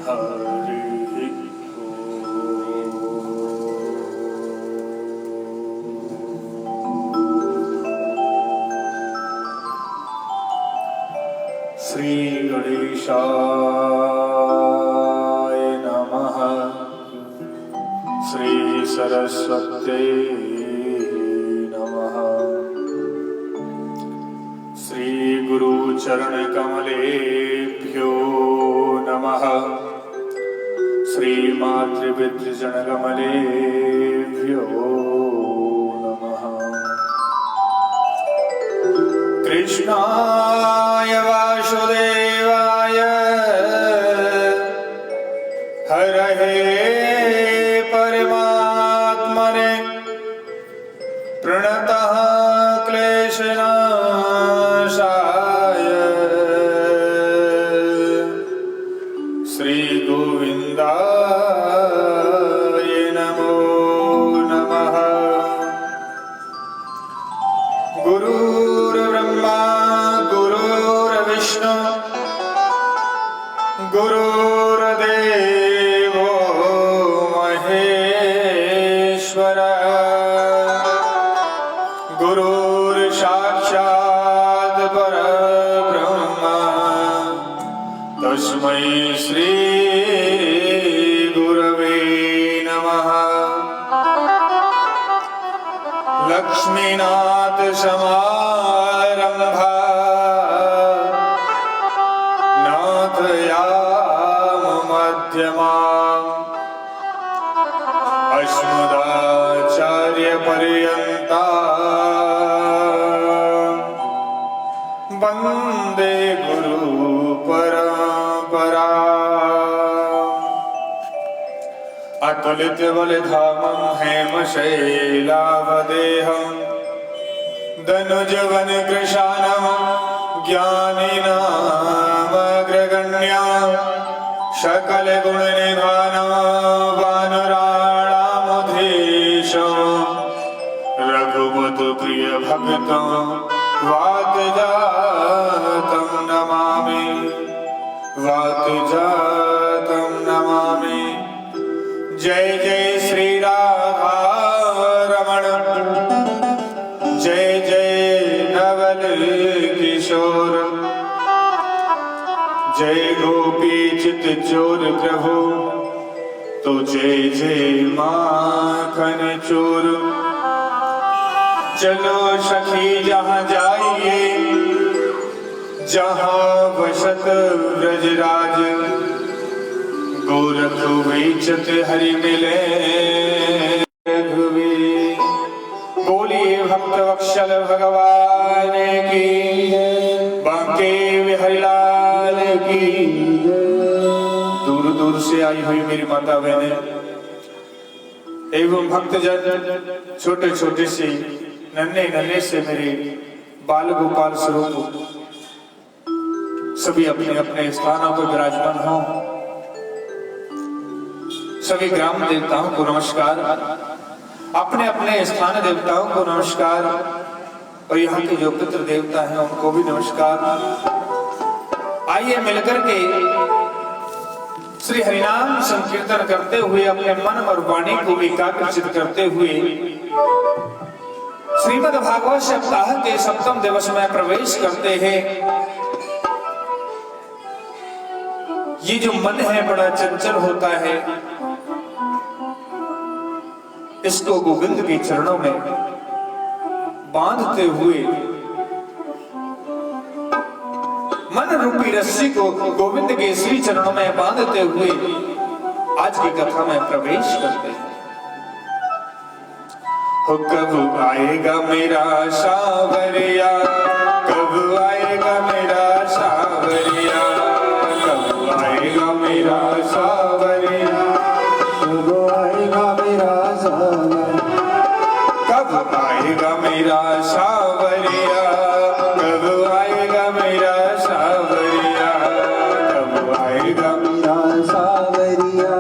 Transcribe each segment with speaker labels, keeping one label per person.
Speaker 1: श्री गणेशाय नमः। श्री सरस्वत्यै नमः। श्री गुरुचरणकमलेभ्यो नमः। श्री मातृविद्यजनकमलेभ्यो नमः। कृष्णाय वासुदेवाय हरहे परमात्मने प्रणतः क्लेशनाशाय श्री गोविन्दाय नमो नमः। गुरुर्ब्रह्मा गुरुर्विष्णु गुरुर्देवो महेश्वर गुरुर्साक्षात् परब्रह्म तस्मै श्री गुरवे नमः। लक्ष्मीनाथ समारंभा नाथयाम मध्यमाम् अस्मदाचार्य पर्यन्ता वन्दे गुरु परंपरा। अतुलित बलधामं हेमशैलावदेहं धनुजवन कृशानं ज्ञानिनामग्रगण्यं सकल गुण निधानं वानराणामधीशं रघुपति प्रिय भक्तं वातजातं नमामि वातजातं नमामि। जय जय श्री राधा रमण जय जय नवल किशोर जय गोपी चित चोर प्रभु तो जय जय माखन चोर। चलो सखी जहाँ जाइए जहाँ बसत ब्रजराज गोरख बेचत हरि मिले रघुवीर। बोलिए भक्त वत्सल भगवान की बांके बिहारी लाल की। दूर दूर से आई हुई मेरी माता बहने एवं भक्तजन छोटे छोटे से नन्हे नन्हे से मेरे बाल गोपाल स्वरूप सभी अपने अपने स्थानों पर विराजमान हों। सभी ग्राम देवताओं को नमस्कार, अपने अपने स्थान देवताओं को नमस्कार और यहाँ के जो पितृ देवता हैं उनको भी नमस्कार। आइए मिलकर के श्री हरिनाम संकीर्तन करते हुए अपने मन और वाणी को एकाग्रचित करते हुए श्रीमद् भागवत सप्ताह के सप्तम दिवस में प्रवेश करते हैं। ये जो मन है बड़ा चंचल होता है, इसको गोविंद के चरणों में बांधते हुए मन रूपी रस्सी को गोविंद के श्री चरणों में बांधते हुए आज की कथा में प्रवेश करते हैं। हो कब आएगा मेरा सावरिया, कब आएगा मेरा सावरिया, कब आएगा मेरा सावरिया, कब आएगा मेरा सावरिया, कब आएगा मेरा सावरिया, कब आएगा मेरा सावरिया, कब आएगा मेरा सावरिया,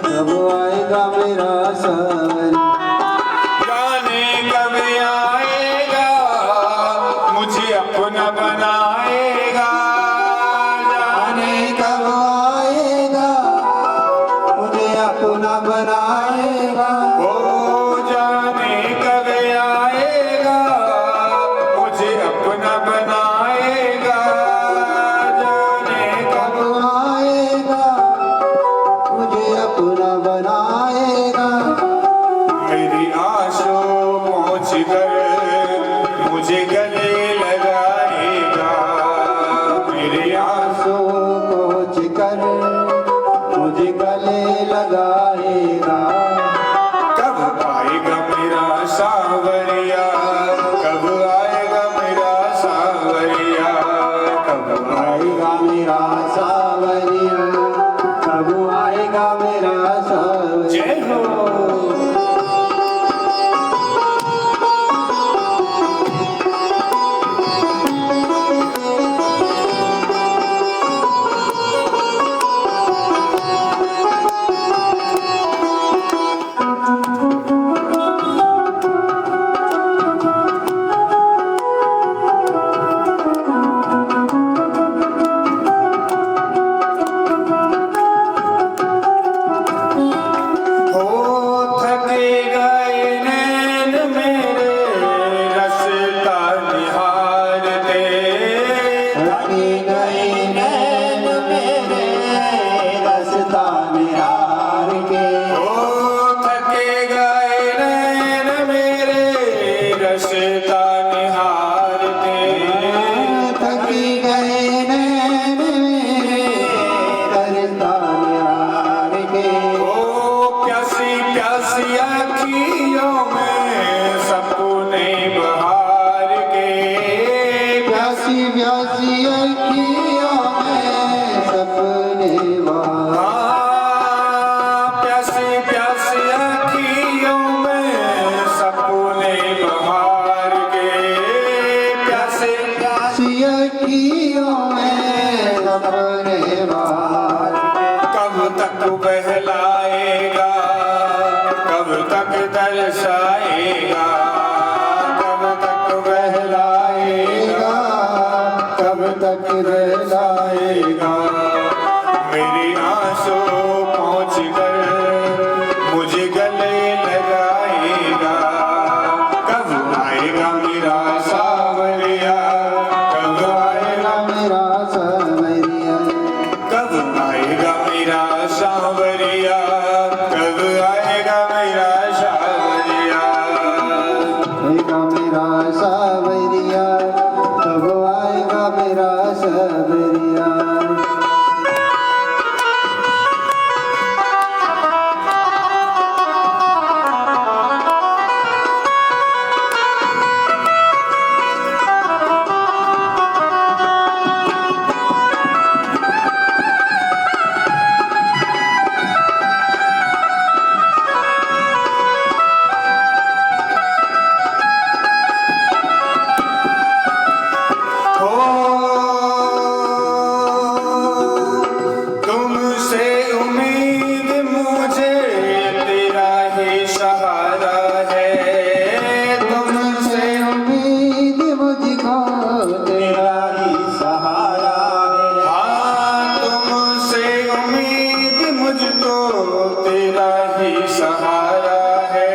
Speaker 1: कब आएगा मेरा सावरिया। जाने कब आएगा मुझे अपना बनाएगा, जाने कब आएगा
Speaker 2: गए नैन मेरे रास्ता निहार के।
Speaker 1: ओ थके गए नैन मेरे रास्ता निहार के।
Speaker 2: थकी गए नैन मेरे रास्ता निहार के।
Speaker 1: ओ प्यासी प्यासी आँखियों में सपने बहार के।
Speaker 2: प्यासी प्यासी अखियों में सपने बहार।
Speaker 1: प्यासी प्यासी आँखियों में सपने बहार के। प्यासे
Speaker 2: प्यासी अखियों में सपने बहार।
Speaker 1: कब तक बहलाएगा, कब तक दर्शाएगा, कब तक बहलाएगा,
Speaker 2: कब तक रहलाएगा।
Speaker 1: मेरी आंसू पहुँच कर मुझे गले लगाएगा। कब आएगा मेरा सावरिया, कब आएगा,
Speaker 2: मेरा सावरिया।
Speaker 1: कब आएगा मेरा सावरिया, कब आएगा मेरा सावरिया।
Speaker 2: आएगा मेरा सावरिया, कब आएगा मेरा सावरिया।
Speaker 1: तुमसे उम्मीद मुझे तेरा ही सहारा है।
Speaker 2: तुमसे उम्मीद मुझको तेरा ही सहारा है।
Speaker 1: हाँ तुमसे उम्मीद मुझको तेरा ही सहारा है।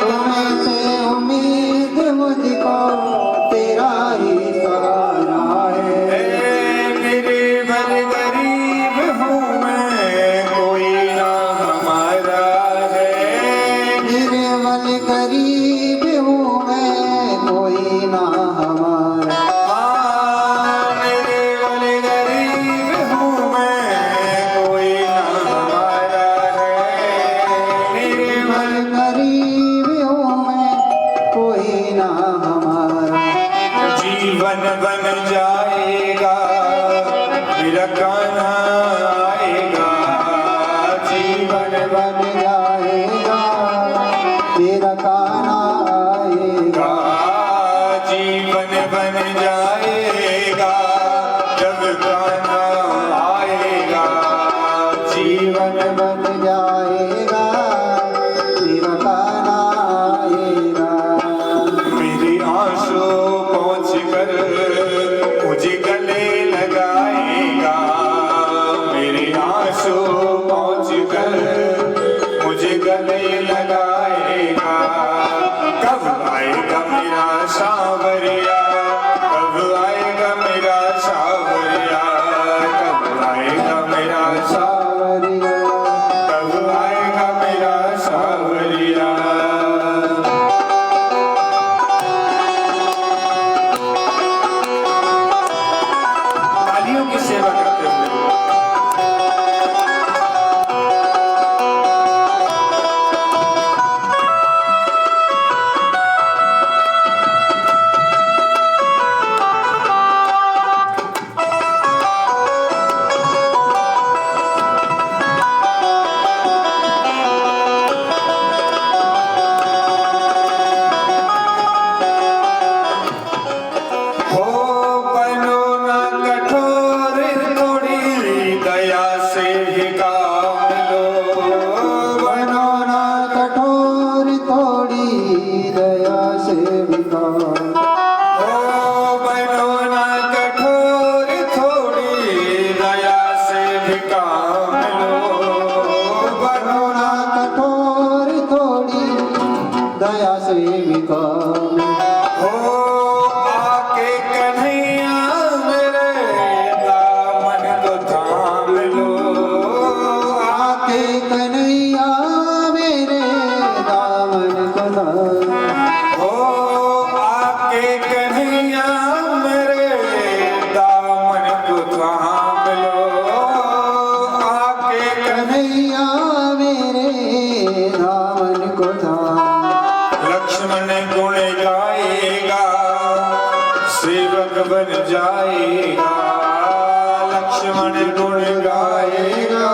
Speaker 2: तुमसे उम्मीद मुझको तेरा ही सहारा है।
Speaker 1: मेरे भर गरीब हूँ मैं, कोई ना हमारा है।
Speaker 2: निर्बल गरीब हूँ मैं, कोई ना हमारा।
Speaker 1: मेरे भर गरीब हूँ मैं, कोई ना हमारा है। मेरे भर
Speaker 2: गरीब हूँ मैं, कोई ना हमारा।
Speaker 1: जीवन बन जाएगा मेरा कान्हा आएगा। जीवन
Speaker 2: बन जाएगा तेरा कान्हा आएगा।
Speaker 1: जीवन बन जाएगा जब कान्हा आएगा।
Speaker 2: जीवन बन जाएगा तेरा कान्हा आएगा।
Speaker 1: मेरे आंसू पहुँच कर मुझे गले लगाएगा। मेरे आंसू पहुँच कर मुझे गले लगाएगा। कब आएगा मेरा सावरिया, कब आएगा मेरा सावरिया, कब आएगा मेरा
Speaker 2: सावरिया।
Speaker 1: कब आएगा मेरा सावरिया। तालियों की सेवा करते हुए गाएगा, लक्ष्मण गुण गाएगा,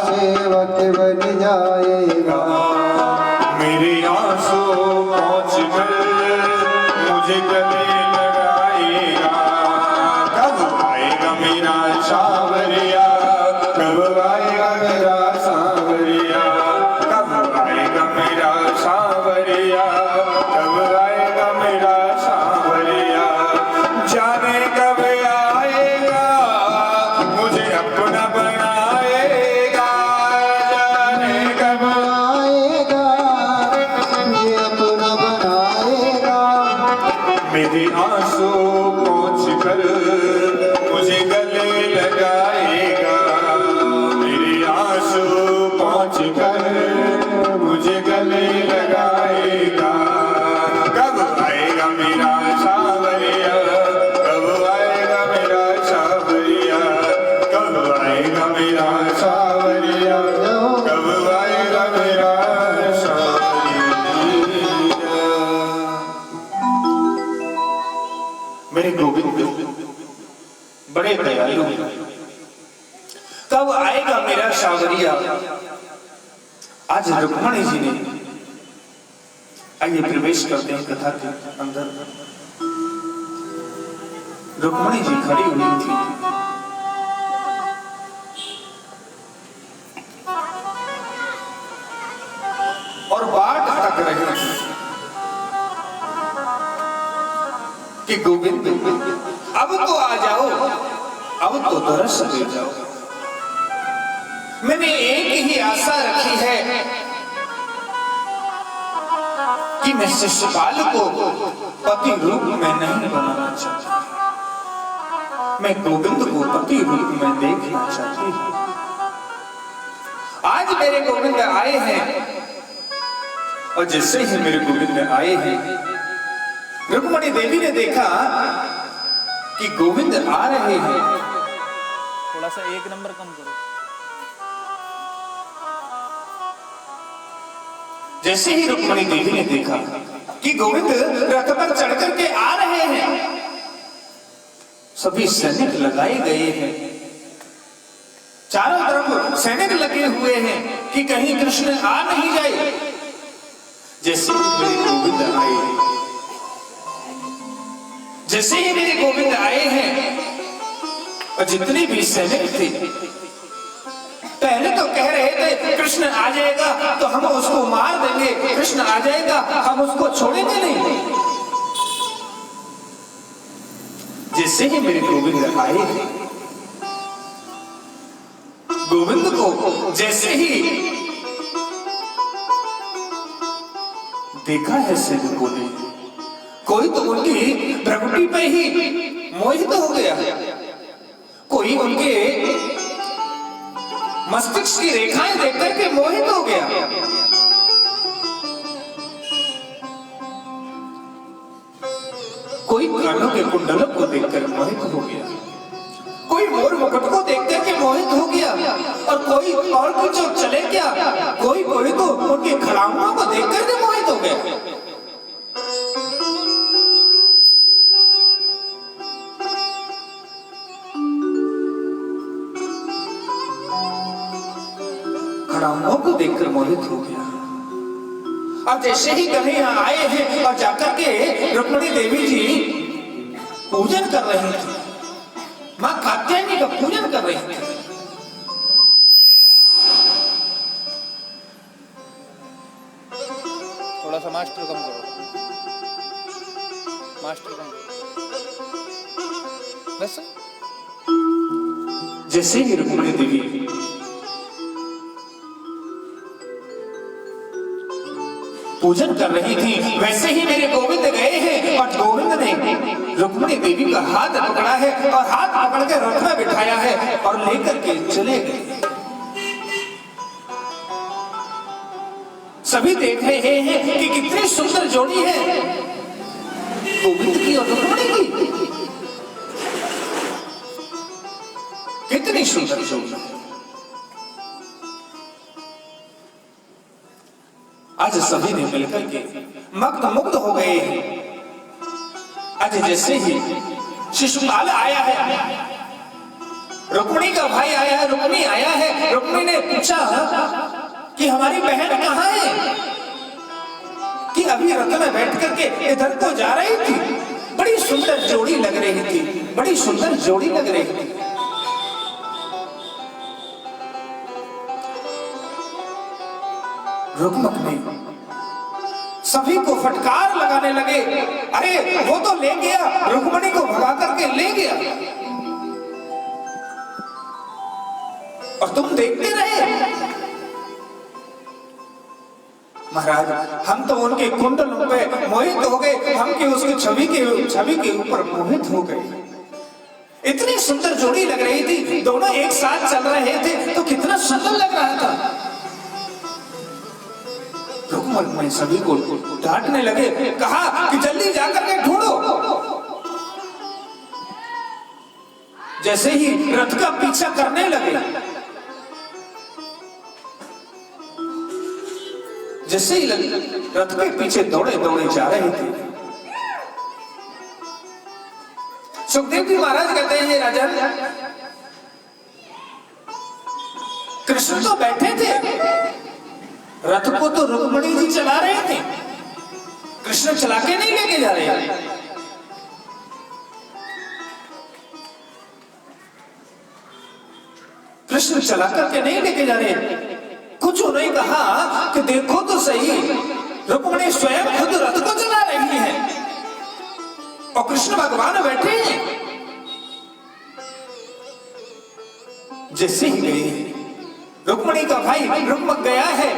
Speaker 2: सेवक बन जाएगा।
Speaker 1: मेरे आंसू पहुँच कर मुझे गले लगाएगा। कब आएगा मेरा सावरिया, कब आएगा मेरा सावरिया, कब आएगा मेरा सावरिया, कब आएगा मेरा सावरिया। जाने कब आएगा, मुझे अपना बनाएगा, जाने कब
Speaker 2: आएगा, ये अपना बनाएगा।
Speaker 1: मेरे आंसू पहुँच कर मुझे गले लगाएगा, मेरे आंसू पहुँच कर मुझे गले लगाएगा। कब आएगा मेरा सावरिया, कब आएगा मेरा सावरिया, कब आएगा मेरा सावरिया, कब आएगा मेरा सावरिया। मेरे गोविंद बड़े दयालु हैं। कब आएगा मेरा सावरिया। आज रुक्मणी जी ने, आइए प्रवेश करते हैं कथा के अंदर। रुक्मणी जी खड़ी हुई थी, और बाट तक रही थी कि गोविंद अब तो आ जाओ, अब तो दरस दे जाओ। मैंने एक ही आशा रखी है कि मैं शिशुपाल को पति रूप में नहीं बनाना चाहता, मैं गोविंद को पति रूप में देखना चाहती हूं। आज मेरे गोविंद आए हैं, और जैसे ही मेरे गोविंद आए हैं, रुक्मणी देवी ने देखा कि गोविंद आ रहे हैं।
Speaker 3: थोड़ा सा एक नंबर कम करो।
Speaker 1: जैसे ही रुक्मणी देवी ने देखा कि गोविंद रथ पर चढ़ करके आ रहे हैं, सभी सैनिक लगाए गए हैं, चारों तरफ सैनिक लगे हुए हैं कि कहीं कृष्ण आ नहीं जाए। जैसे ही मेरे गोविंद आए, जैसे ही मेरे गोविंद आए हैं, और जितने भी सैनिक थे पहले तो कह रहे थे कृष्ण आ जाएगा तो हम उसको मार देंगे, कृष्ण आ जाएगा हम उसको छोड़ेंगे नहीं। जैसे ही मेरे गोविंद आए हैं, गोविंद को जैसे ही देखा है सैनिकों ने, कोई तो उनकी प्रकृति पे ही मोहित हो गया, कोई उनके मस्तिष्क की रेखाएं देख करके मोहित हो गया। कोई कानों के कुंडलों को देखकर मोहित हो गया, कोई मोर मुकुट को देख करके मोहित हो गया, और कोई और कुछ चले गया, कोई तो उनके खड़ाउओं को देख करके मोहित हो गया। खड़ाउओं को देखकर मोहित हो गया। अब जैसे ही कहीं यहाँ आए हैं और जाकर के रुक्मणी देवी जी पूजन कर रही थी, मां कात्यायनी का पूजन कर रही थी।
Speaker 3: थोड़ा सा मास्टर कम करो, मास्टर कम करो बस।
Speaker 1: जैसे ही रुक्मणी देवी पूजन कर रही थी, वैसे ही मेरे गोविंद गए हैं, और गोविंद ने रुक्मणी देवी का हाथ पकड़ा है, और हाथ पकड़ के रथ में बिठाया है, और लेकर के चले गए। सभी देख रहे हैं कि कितनी सुंदर जोड़ी है गोविंद की और रुक्मणी की, कितनी सुंदर जोड़ी। आज सभी ने मिलकर के मग्न मुग्ध हो गए हैं। आज जैसे ही शिशुपाल आया है, रुक्मिणी का भाई आया है, रुक्मिणी आया है। रुक्मिणी ने पूछा कि हमारी बहन कहाँ है, कि अभी रथ में बैठ करके इधर को जा रही थी। बड़ी सुंदर जोड़ी लग रही थी, बड़ी सुंदर जोड़ी लग रही थी। रुक्मिणी सभी को फटकार लगाने लगे, अरे वो तो ले गया, रुक्मिणी को भगा करके ले गया और तुम देखते रहे। महाराज हम तो उनके कुंडलों पे मोहित हो गए, हम की उसकी छवि के ऊपर मोहित हो गए। इतनी सुंदर जोड़ी लग रही थी, दोनों एक साथ चल रहे थे तो कितना सुंदर लग रहा था। रुक्मिणी सभी को डांटने लगे, कहा कि जल्दी जाकर के ढूंढो। जैसे ही रथ का पीछा करने लगे, जैसे ही रथ के पीछे दौड़े दौड़े जा रहे थे। सुखदेव जी महाराज कहते हैं, राजन कृष्ण तो बैठे थे, रथ को तो रुक्मिणी जी चला रहे थे, कृष्ण चला के नहीं लेके जा रहे। कृष्ण चला करके नहीं लेके जा रहे। कुछ उन्होंने कहा कि देखो तो सही, रुक्मिणी स्वयं खुद रथ को चला रही है और कृष्ण भगवान बैठे हैं। जैसे ही गए, रुक्मिणी का भाई रुक्मक गया है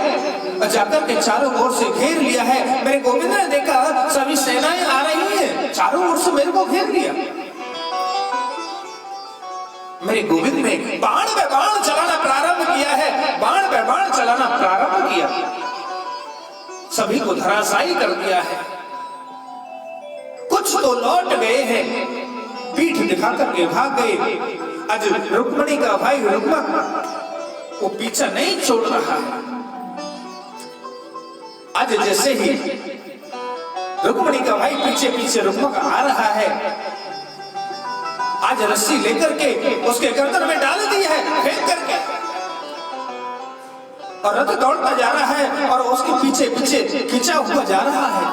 Speaker 1: और जाकर के चारों ओर से घेर लिया है। मेरे गोविंद ने देखा सभी सेनाएं आ रही हैं, चारों ओर से मेरे को घेर लिया। मेरे गोविंद ने बाण पे बाण चलाना प्रारंभ किया है, बाण पे बाण चलाना प्रारंभ किया, सभी को धराशायी कर दिया है। कुछ तो लौट गए हैं, पीठ दिखा करके भाग गए। आज रुक्मिणी का भाई रुक्मक वो पीछा नहीं छोड़ रहा है। आज जैसे ही रुक्मिणी का भाई पीछे पीछे रुक्मक आ रहा है, आज रस्सी लेकर के उसके गर्दन में डाल दी है, फेंक करके, और रथ दौड़ता जा रहा है और उसके पीछे पीछे खींचा हुआ जा रहा है।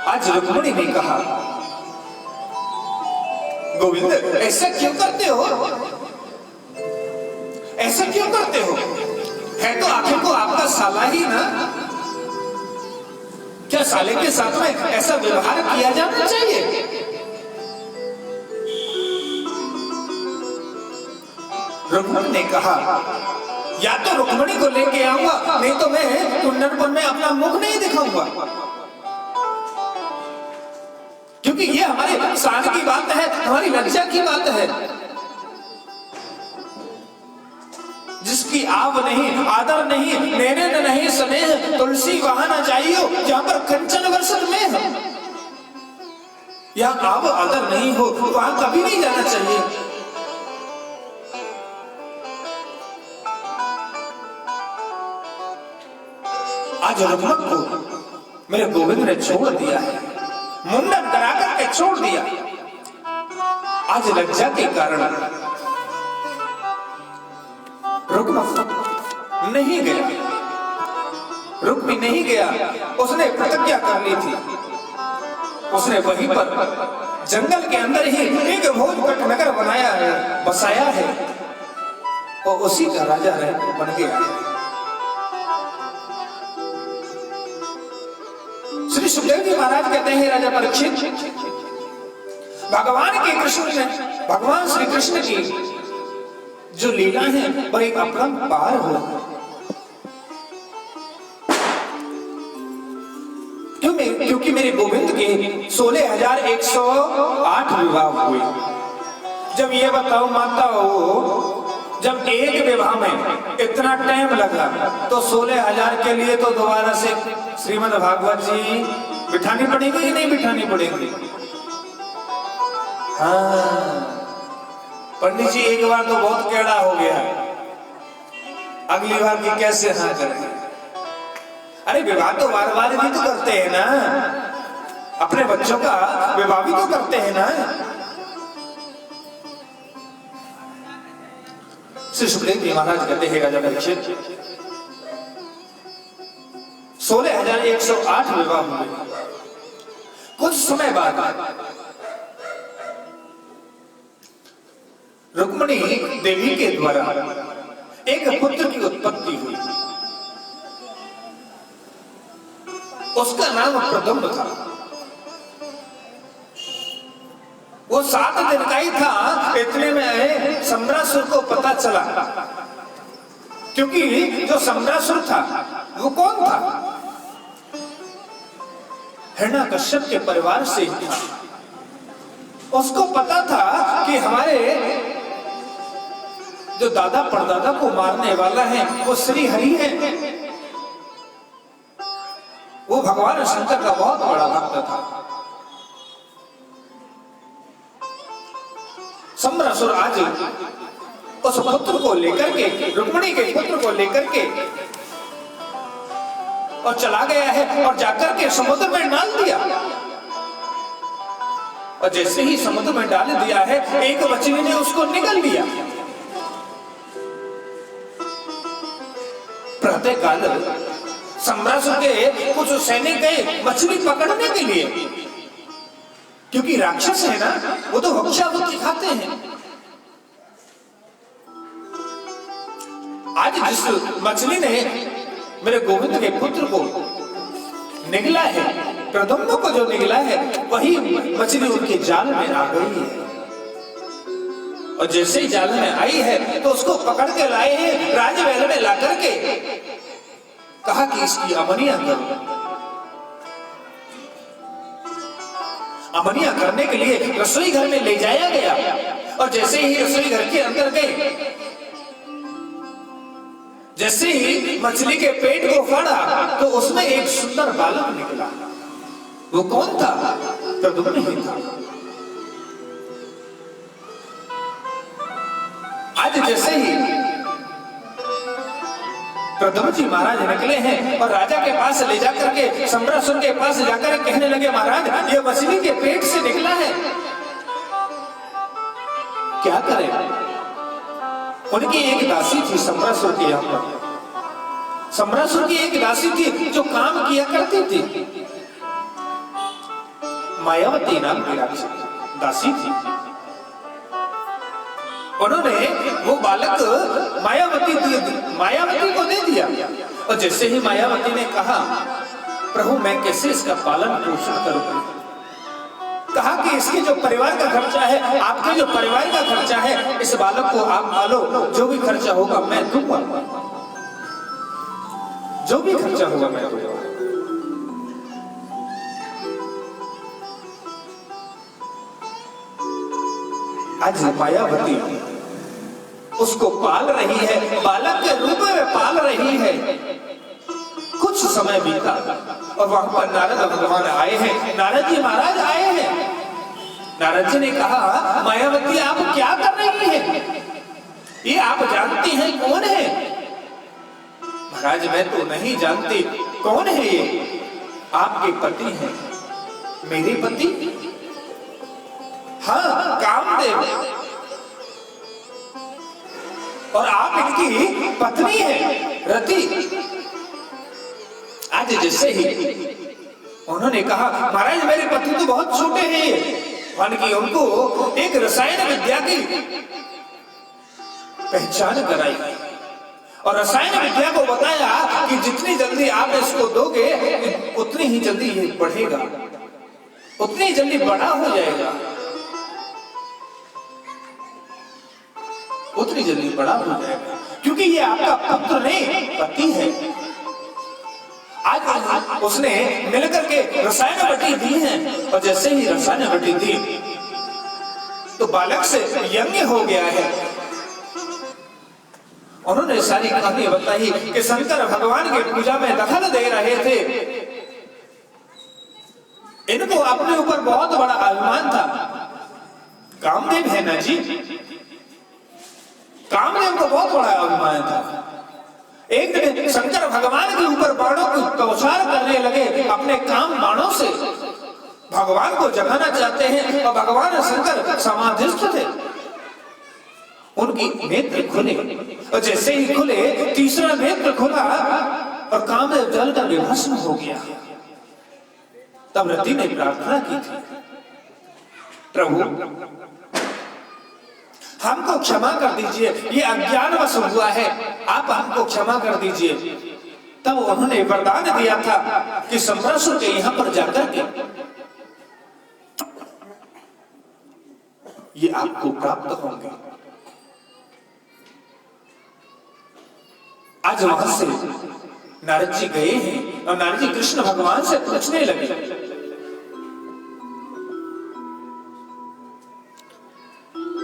Speaker 1: आज रुक्मिणी ने कहा, गोविंद ऐसा क्यों करते हो, ऐसा क्यों करते हो? है तो आखिर को आपका साला ही ना, क्या साले के साथ में ऐसा व्यवहार किया जाना चाहिए? रुक्मिणी ने कहा, या तो रुक्मिणी को लेके आऊंगा, नहीं तो मैं कुंदनपुर में अपना मुख नहीं दिखाऊंगा, क्योंकि ये हमारे शान की बात है, हमारी लज्जा की बात है। जिसकी आव नहीं, आदर नहीं, नैनन नहीं स्नेह, तुलसी वहां न जाइयो जहां पर कंचन वर्षण में है। यहाँ आव आदर नहीं हो, वहां कभी नहीं जाना चाहिए। आज रुक्मक को मेरे गोविंद ने छोड़ दिया है, मुंडन करा करके छोड़ दिया। आज लज्जा के कारण रुक्मक नहीं गया, रुक्मी नहीं गया। उसने प्रतिज्ञा कर ली थी, उसने वहीं पर जंगल के अंदर ही एक भोजपट नगर बनाया है, बसाया है और उसी का राजा बन गया। श्री सुखदेव जी महाराज कहते हैं, राजा परीक्षित, भगवान के कृष्ण में, भगवान श्री कृष्ण की जो लीला है वो एक अपरंपार हो। क्योंकि मेरे गोविंद के 16,108 विवाह हुए। जब ये बताओ माता हो, जब एक विवाह में इतना टाइम लगा तो 16,000 के लिए तो दोबारा से श्रीमद् भागवत जी बिठानी पड़ेगी कि नहीं बिठानी पड़ेगी? हाँ पंडित जी, एक बार तो बहुत केड़ा हो गया, अगली बार की कैसे हाँ करें? अरे विवाह तो बार बार भी तो करते हैं ना, अपने बच्चों का विवाह भी तो करते हैं ना। श्री सुखदेव जी महाराज कहते हैं राजा परीक्षित 16,108 विवाह हुए। कुछ समय बाद रुक्मिणी देवी के द्वारा एक पुत्र की उत्पत्ति हुई। उसका नाम प्रद्युम्न था। वो 7 दिन का ही था, इतने में सम्रासुर को पता चला। क्योंकि जो सम्रासुर था वो कौन था? हिरण्यकश्यप के परिवार से ही था। उसको पता था कि हमारे जो दादा परदादा को मारने वाला है वो श्री हरि है। वो भगवान शंकर का बहुत बड़ा भक्त था। सम्रासुर आज उस पुत्र को लेकर के, रुक्मिणी के पुत्र को लेकर के और चला गया है और जाकर के समुद्र में डाल दिया। और जैसे ही समुद्र में डाल दिया है, एक मछली ने उसको निगल लिया। प्रातः काल सम्रासुर के कुछ सैनिक गए मछली पकड़ने के लिए, क्योंकि राक्षस है ना, वो तो भक्षावृत्ति खाते हैं। आज जिस मछली ने मेरे गोविंद के पुत्र को निगला है, प्रद्युम्न को जो निगला है, वही मछली उनके जाल में आ गई है। और जैसे ही जाल में आई है तो उसको पकड़ के लाए हैं राजमहल में ला करके। कहा कि इसकी अमनिया करो। अमनिया करने के लिए रसोई घर में ले जाया गया। और जैसे ही रसोई घर के अंदर गए, जैसे ही मछली के पेट को फाड़ा तो उसमें एक सुंदर बालक निकला। वो कौन था? प्रद्युम्न ही था। आज जैसे ही प्रद्युम्न जी महाराज निकले हैं और राजा के पास ले जाकर के, सम्रासुर के पास जाकर कहने लगे, महाराज ये मछली के पेट से निकला है, क्या करें? उनकी एक दासी थी सम्रासुर के यहाँ पर। सम्रासुर की एक दासी थी जो काम किया करती थी। मायावती नाम की दासी थी। उन्होंने वो बालक मायावती को दे दिया। और जैसे ही मायावती ने कहा, प्रभु मैं कैसे इसका पालन पोषण करूं? कहा कि इसके जो परिवार का खर्चा है, आपके जो परिवार का खर्चा है, इस बालक को आप पालो, जो भी खर्चा होगा मैं दूंगा। जो भी खर्चा होगा मैं दूंगा। आज मायावती उसको पाल रही है, बालक के रूप में पाल रही है। कुछ समय बीता और वहां पर नारद भगवान आए हैं, नारद जी महाराज आए हैं। नारद जी ने कहा, मायावती आप क्या कर रही हैं? ये आप जानती हैं कौन है? महाराज मैं तो नहीं जानती। कौन है ये? आपके पति हैं। मेरे पति? हाँ, कामदेव। और आप इनकी पत्नी है, रति। आज जैसे ही उन्होंने कहा, महाराज मेरे पति तो बहुत छोटे हैं, की उनको एक रसायन विद्या की पहचान कराई और रसायन विद्या को बताया कि जितनी जल्दी आप इसको दोगे उतनी ही जल्दी ये बढ़ेगा, उतनी जल्दी बड़ा हो जाएगा, उतनी जल्दी बड़ा हो जाएगा, क्योंकि ये आपका पुत्र नहीं पति है। आज उसने मिलकर के रसायन बटी दी है और जैसे ही रसायन बटी दी तो बालक से यज्ञ हो गया है। उन्होंने सारी कहानी बताई कि शंकर भगवान की पूजा में दखल दे रहे थे। इनको अपने ऊपर बहुत बड़ा अभिमान था। कामदेव है ना जी, कामदेव को बहुत बड़ा अभिमान था। एक दिन शंकर भगवान के ऊपर बाणों को तौछार करने लगे अपने काम बाणों से। भगवान को जगाना चाहते हैं और भगवान शंकर समाधिस्थ थे। उनकी नेत्र खुले और जैसे ही खुले तीसरा नेत्र खुला और कामदेव जलकर विभस्म हो गया। तब रति ने प्रार्थना की थी, प्रभु हमको क्षमा कर दीजिए, ये अज्ञानवश हुआ है, आप हमको क्षमा कर दीजिए। तब उन्होंने वरदान दिया था कि सम्रासुर के यहां पर जाकर के ये आपको प्राप्त होंगे। आज वहां से नारद जी गए हैं और नारद जी कृष्ण भगवान से पूछने लगे,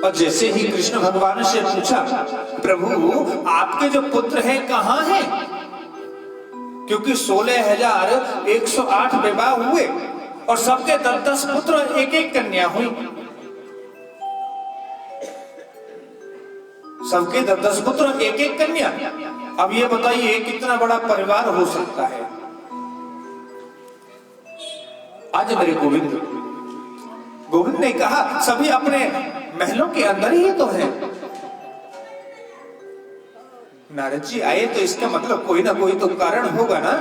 Speaker 1: और जैसे ही कृष्ण भगवान से पूछा, प्रभु आपके जो पुत्र हैं कहां हैं? क्योंकि 16,108 विवाह हुए और सबके 10-10 पुत्र और 1-1 कन्या हुई। सबके 10-10 पुत्र और 1-1 कन्या। अब ये बताइए कितना बड़ा परिवार हो सकता है। आज मेरे गोविंद ने कहा सभी अपने महलों के अंदर ही तो है। नारद जी आए तो इसका मतलब कोई ना कोई तो कारण होगा ना।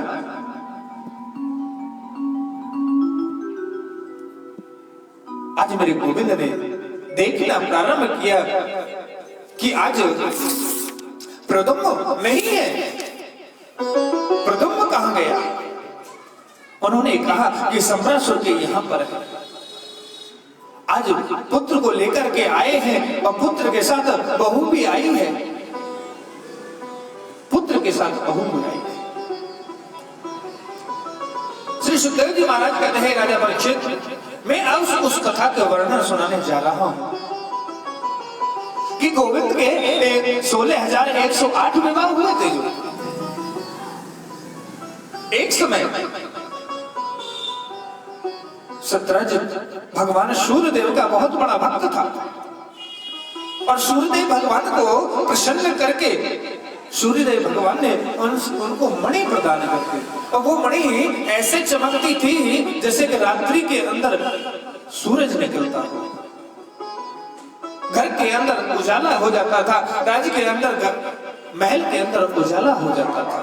Speaker 1: आज मेरे गोविंद ने देखना प्रारंभ किया कि आज प्रद्युम्न नहीं है। प्रद्युम्न कहां गया? उन्होंने कहा कि सम्रासुर के यहां पर है। आज पुत्र को लेकर के आए हैं और पुत्र के साथ बहू भी आई है। पुत्र के साथ बहू भी आई है। श्री सुखदेव जी महाराज कहते हैं, राजा परीक्षित, मैं अब उस कथा का वर्णन सुनाने जा रहा हूं कि गोविंद के 16,108 विवाह हुए थे। जो एक समय सत्यजित भगवान सूर्यदेव का बहुत बड़ा भक्त था और सूर्यदेव भगवान को प्रसन्न करके सूर्यदेव भगवान ने उनको मणि प्रदान करके, और वो मणि ऐसे चमकती थी जैसे कि रात्रि के अंदर सूरज निकलता हो। घर के अंदर उजाला हो जाता था, राज्य के अंदर, महल के अंदर उजाला हो जाता था।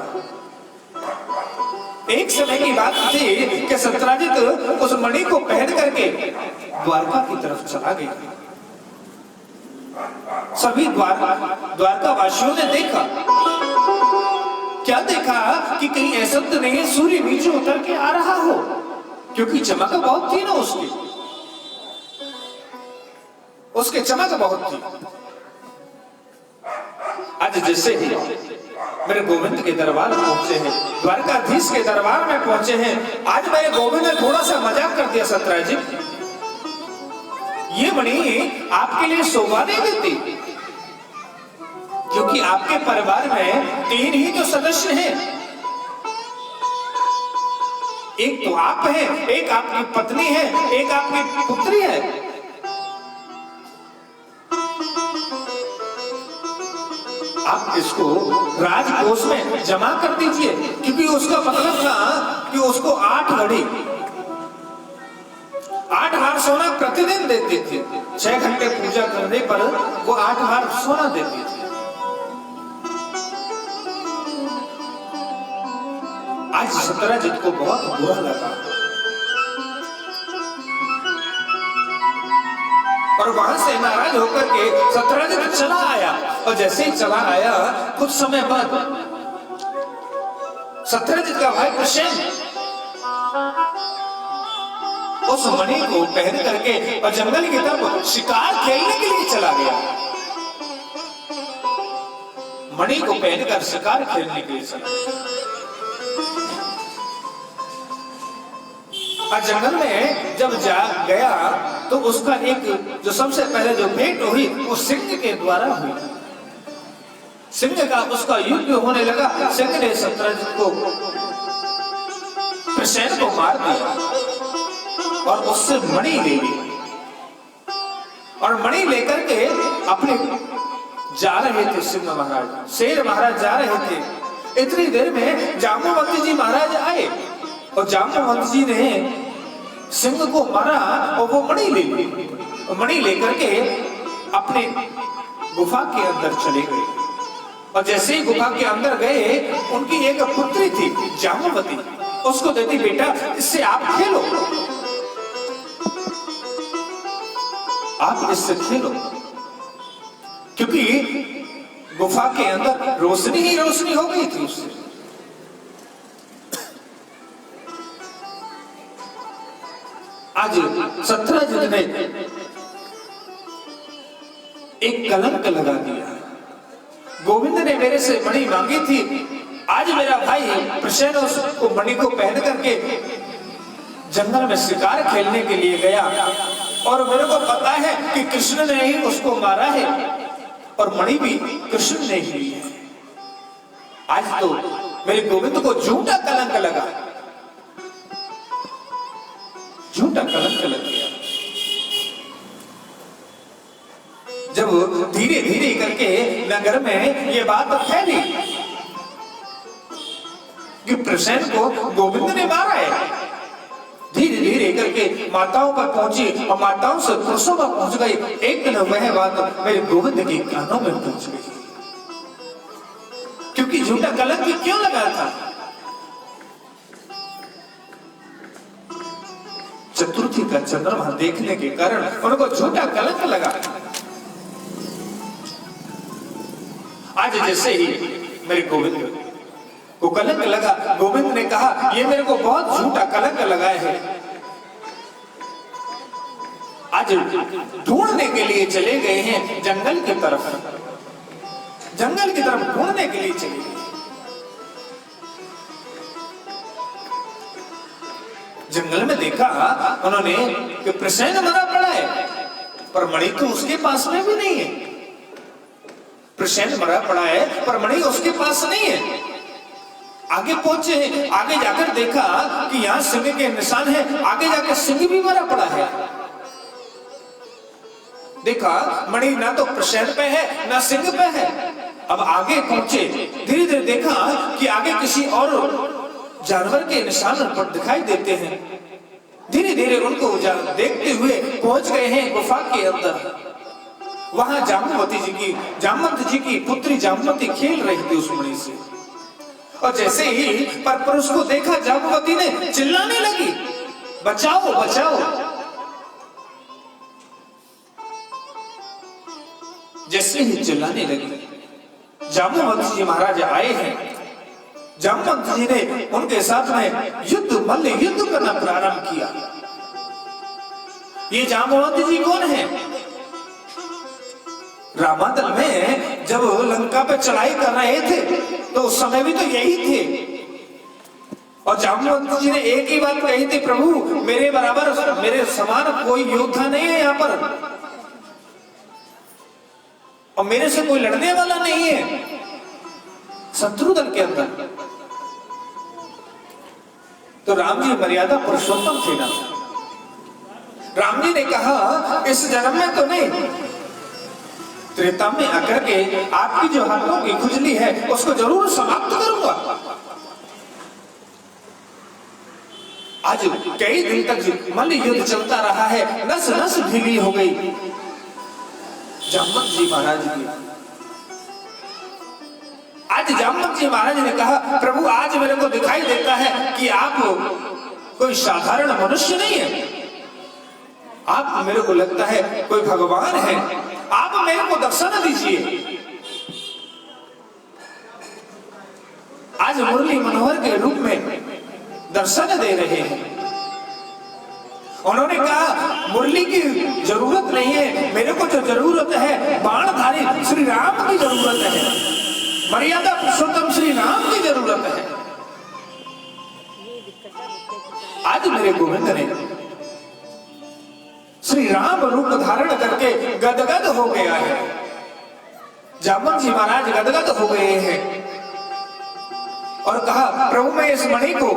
Speaker 1: एक समय की बात थी कि सत्यजित उस मणि को पहन करके द्वारका की तरफ चला गया। सभी द्वारका वासियों ने देखा। क्या देखा कि कहीं ऐसा तो नहीं सूर्य नीचे उतर के आ रहा हो, क्योंकि चमक बहुत थी ना उसके चमक बहुत थी। आज जैसे ही मेरे गोविंद के दरबार पहुंचे हैं, द्वारकाधीश के दरबार में पहुंचे हैं, आज मेरे गोविंद ने थोड़ा सा मजाक कर दिया, सत्यजित ये मणि आपके लिए शोभा नहीं देती, क्योंकि आपके परिवार में 3 ही तो सदस्य हैं। एक तो आप हैं, एक आपकी पत्नी है, एक आपकी पुत्री है। आप इसको राजकोष में जमा कर दीजिए, क्योंकि उसका मतलब था कि उसको 8 घड़ी 8 हार सोना प्रतिदिन देते थे। 6 घंटे पूजा करने पर वो 8 हार सोना देते थे। आज सत्यजित को बहुत बुरा लगा और वहां से नाराज होकर के सत्यजित चला आया। और जैसे ही चला आया, कुछ समय बाद सत्यजित का भाई प्रसेन उस मणि को पहन करके और जंगल की तरफ शिकार खेलने के लिए चला गया। मणि को पहनकर शिकार खेलने के लिए चला। और जंगल में जब जा गया तो उसका एक जो सबसे पहले जो भेंट हुई वो सिंह के द्वारा हुई। सिंह का उसका युद्ध होने लगा। सिंह ने सत्यजित को प्रसेन को मार दिया और उससे मणि ले ली। और मणि लेकर के अपने जा रहे थे सिंह महाराज, शेर महाराज जा रहे थे। इतनी देर में जाम्बुवंत जी महाराज आए और जाम्बुवंत जी ने सिंह को मारा और वो मणि ले ली। मणि लेकर के अपने गुफा के अंदर चले गए और जैसे ही गुफा के अंदर गए उनकी एक पुत्री थी जाम्बवती, उसको देती बेटा इससे आप खेलो, आप इससे खेलो, क्योंकि गुफा के अंदर रोशनी ही रोशनी हो गई थी उससे। आज सत्यजित ने एक कलंक लगा दिया। गोविंद ने मेरे से मणि मांगी थी, आज मेरा भाई प्रसेन उसको मणि को पहन करके जंगल में शिकार खेलने के लिए गया और मेरे को पता है कि कृष्ण ने ही उसको मारा है और मणि भी कृष्ण ने ही ली है। आज तो मेरे गोविंद को झूठा कलंक लगा, झूठा कलंक लग गया। जब धीरे धीरे करके नगर में ये बात फैली कि प्रसेन को गोविंद ने मारा है, धीरे धीरे करके माताओं पर पहुंची और माताओं से पुरुषों पर पहुंच गई। एक दिन वह बात मेरे गोविंद के कानों में पहुंच गई, क्योंकि झूठा कलंक क्यों लगा था? चतुर्थी का चंद्रमा देखने के कारण उनको झूठा कलंक लगा। आज जैसे ही मेरे गोविंद को कलंक लगा, गोविंद ने कहा ये मेरे को बहुत झूठा कलंक लगा है। आज ढूंढने के लिए चले गए हैं जंगल की तरफ, जंगल की तरफ ढूंढने के लिए चले गए। जंगल में देखा उन्होंने कि प्रसेन मरा पड़ा है, पर मणि तो उसके पास में भी नहीं है। प्रसेन मरा पड़ा है पर मणि उसके पास नहीं है। आगे पहुंचे, आगे जाकर देखा कि यहाँ सिंह के निशान है, आगे जाकर सिंह भी मरा पड़ा है। देखा मणि ना तो प्रसेन पे है ना सिंह पे है। अब आगे पहुंचे, धीरे धीरे देखा कि आगे किसी और जानवर के निशान पर दिखाई देते हैं। धीरे धीरे उनको देखते हुए पहुंच गए हैं गुफा के अंदर। वहां जाम्बवती जी की पुत्री जाम्बवती खेल रही थी उस मणि से, और जैसे ही पर पुरुष को देखा जाम्बवती ने चिल्लाने लगी, बचाओ बचाओ। जैसे ही चिल्लाने लगी, जाम्बवती जी महाराज आए हैं। जाम्बवती जी ने उनके साथ में मल्ल युद्ध करना प्रारंभ किया। ये जाम्बवती जी कौन है? रामादल में जब लंका पे चढ़ाई कर रहे थे तो उस समय भी तो यही थे, और जाम्बवती जी ने एक ही बात कही थी, प्रभु मेरे बराबर मेरे समान कोई योद्धा नहीं है यहाँ पर, और मेरे से कोई लड़ने वाला नहीं है शत्रु दल के अंदर। तो राम जी मर्यादा पुरुषोत्तम थे ना। राम जी ने कहा इस जन्म में तो नहीं, त्रेता में आकर के आपकी जो हाथों की खुजली है उसको जरूर समाप्त करूंगा। आज कई दिन तक मल्ल युद्ध चलता रहा है, नस नस ढीली हो गई जाम्बवती जी महाराज की। आज जाम्बवती जी महाराज ने कहा प्रभु आज मेरे को दिखाई देता है कि आप कोई साधारण मनुष्य नहीं है, आप मेरे को लगता है कोई भगवान है, आप मेरे को दर्शन दीजिए। आज मुरली मनोहर के रूप में दर्शन दे रहे हैं। उन्होंने कहा मुरली की जरूरत नहीं है, मेरे को जो जरूरत है बाणधारी श्री राम की जरूरत है, मर्यादा पुरुषोत्तम श्री राम की जरूरत है। आज मेरे गोविंद ने श्री राम रूप धारण करके गदगद हो गया है। जाम्बवती जी महाराज गदगद हो गए हैं और कहा प्रभु मैं इस मणि को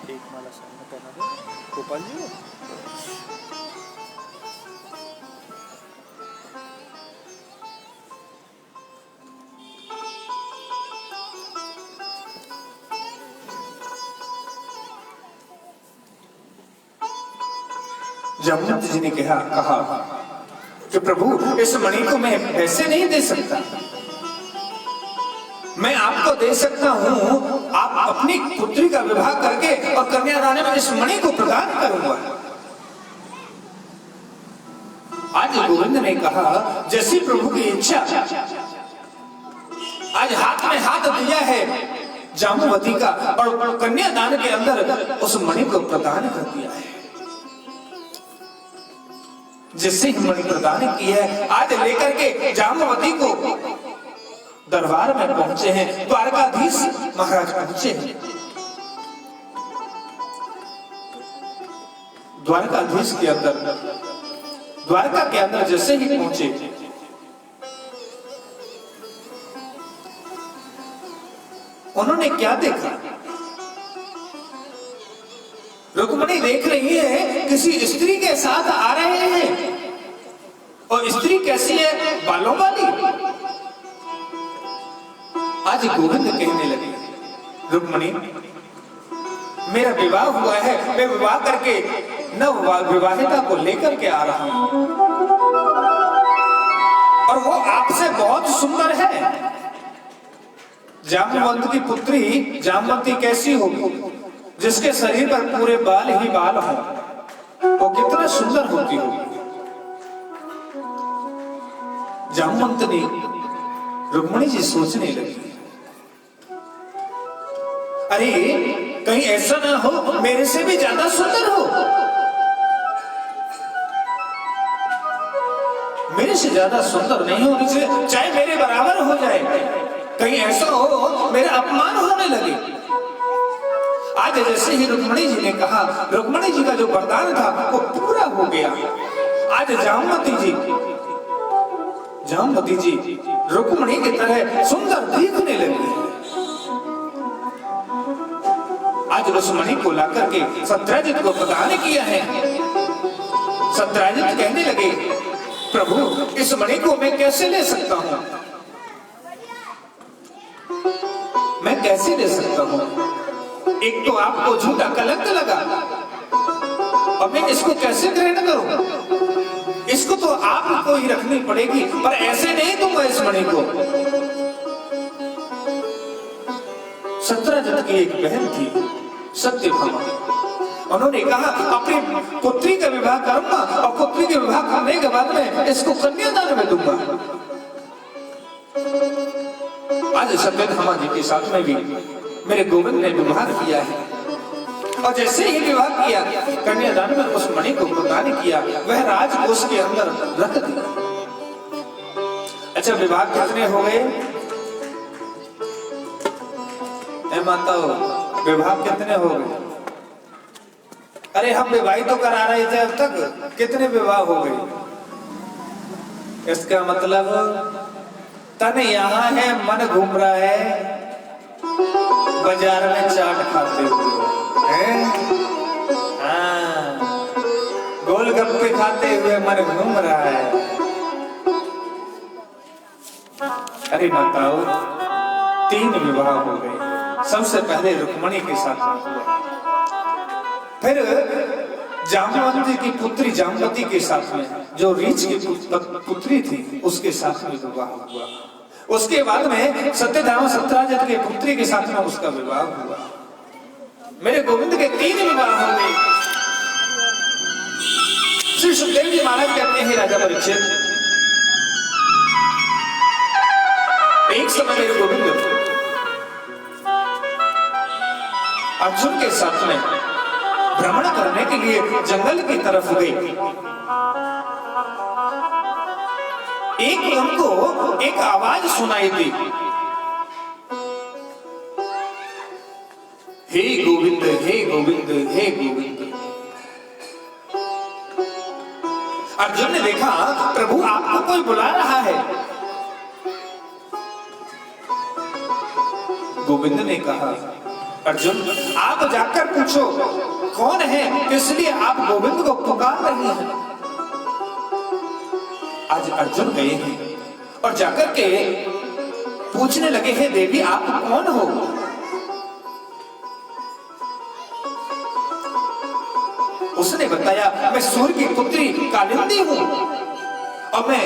Speaker 3: एक माला सामने करना दो गोपाल जी को।
Speaker 1: जामवंत जी ने कहा कि प्रभु इस मणि को मैं ऐसे नहीं दे सकता, मैं आपको दे सकता हूं, आप अपनी पुत्री का विवाह करके और कन्यादान में इस मणि को प्रदान करूंगा। आज गोविंद ने कहा जैसी प्रभु की इच्छा, आज हाथ में हाथ दिया है जाम्बवती का और कन्यादान के अंदर उस मणि को प्रदान कर दिया है। जिससे मणि प्रदान की है, आज लेकर के जाम्बवती को दरबार में पहुंचे हैं, द्वारकाधीश महाराज पहुंचे हैं। द्वारकाधीश के अंदर, द्वारका के अंदर जैसे ही पहुंचे, उन्होंने क्या देखा? रुक्मिणी देख रही है किसी स्त्री के साथ आ रहे हैं, और स्त्री कैसी है? बालों वाली। आज गोविंद कहने लगे रुक्मिणी मेरा विवाह हुआ है, मैं विवाह करके नव विवाहिता को लेकर के आ रहा हूं, और वो आपसे बहुत सुंदर है। जाम्बवंत की पुत्री जाम्बवती कैसी होगी? जिसके शरीर पर पूरे बाल ही बाल हो, वो कितना सुंदर होती होगी। जाम्बवंत ने, रुक्मिणी जी सोचने लगी, अरे कहीं ऐसा ना हो मेरे से भी ज्यादा सुंदर हो, मेरे से ज्यादा सुंदर नहीं होनी चाहिए, चाहे मेरे बराबर हो जाए, कहीं ऐसा हो मेरा अपमान होने लगे। आज जैसे ही रुक्मिणी जी ने कहा, रुक्मिणी जी का जो वरदान था वो पूरा हो गया। आज जाम्बवती जी रुक्मिणी की तरह सुंदर दिखने लगी। आज उस मणि को लाकर के सत्यजित को प्रदान किया है। सत्यजित कहने लगे प्रभु इस मणि को मैं कैसे ले सकता हूं, मैं कैसे ले सकता हूं? एक तो आपको झूठा कलंक लगा, और मैं इसको कैसे ग्रहण करूं? इसको तो आपको ही रखनी पड़ेगी, पर ऐसे नहीं दूंगा इस मणि को। सत्यजित की एक बहन थी सत्यभामा, उन्होंने कहा अपनी पुत्री का विवाह करूंगा, और पुत्री के विवाह करने के बाद में इसको कन्यादान में दूंगा। आज सत्यभामा जी के साथ में भी मेरे गोविंद ने विवाह किया है, और जैसे ही विवाह किया कन्यादान में उस मणि को प्रदान किया, वह राजकोष के अंदर रख दिया। अच्छा विवाह कितने हो गए? माताओं विवाह कितने हो गए? अरे हम विवाह तो करा रहे थे, अब तक कितने विवाह हो गए? इसका मतलब तन यहाँ है, मन घूम रहा है बाजार में चाट खाते हुए हैं, गोलगप्पे खाते हुए मन घूम रहा है। अरे बताओ 3 विवाह हो गए। सबसे पहले रुक्मिणी के साथ हुआ, फिर जाम्बवती की पुत्री जाम्बवती के साथ में, जो रीछ की पुत्री थी उसके साथ में विवाह हुआ। उसके बाद में सत्यधाम सत्यजित के पुत्री के साथ में उसका विवाह हुआ। मेरे गोविंद के 3 विवाह हो गए। श्री सुखदेव जी महाराज कहते हैं राजा परीक्षित, एक समय मेरे गोविंद अर्जुन के साथ में भ्रमण करने के लिए जंगल की तरफ गए। उनको एक आवाज सुनाई दी, हे गोविंद हे गोविंद हे गोविंद। अर्जुन ने देखा प्रभु आपको कोई बुला रहा है। गोविंद ने कहा अर्जुन आप जाकर पूछो कौन है, इसलिए आप गोविंद को पुकार रही हैं। आज अर्जुन गए हैं और जाकर के पूछने लगे हैं देवी आप कौन हो। उसने बताया मैं सूर्य की पुत्री कालिंदी हूँ और मैं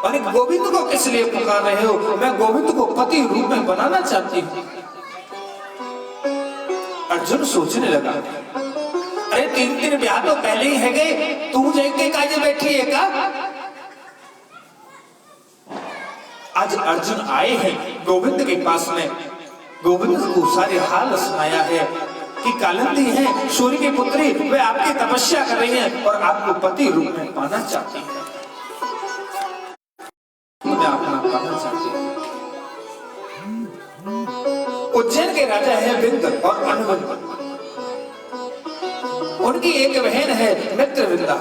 Speaker 1: अरे गोविंद को किस लिए पुकार रहे हो? मैं गोविंद को पति रूप में बनाना चाहती हूँ। अर्जुन सोचने लगा, अरे 3 दिन ब्याह तो पहले ही है गए, तू जाके काजे बैठी है का? आज अर्जुन आए हैं गोविंद के पास में, गोविंद को सारे हाल सुनाया है कि कालिंदी है सूर्य की पुत्री, वे आपकी तपस्या कर रही हैं और आपको पति रूप में पाना चाहती है, अपना पाना चाहती है। उज्जैन के राजा है विंद और अनुविंद, उनकी एक बहन है मित्रविंदा।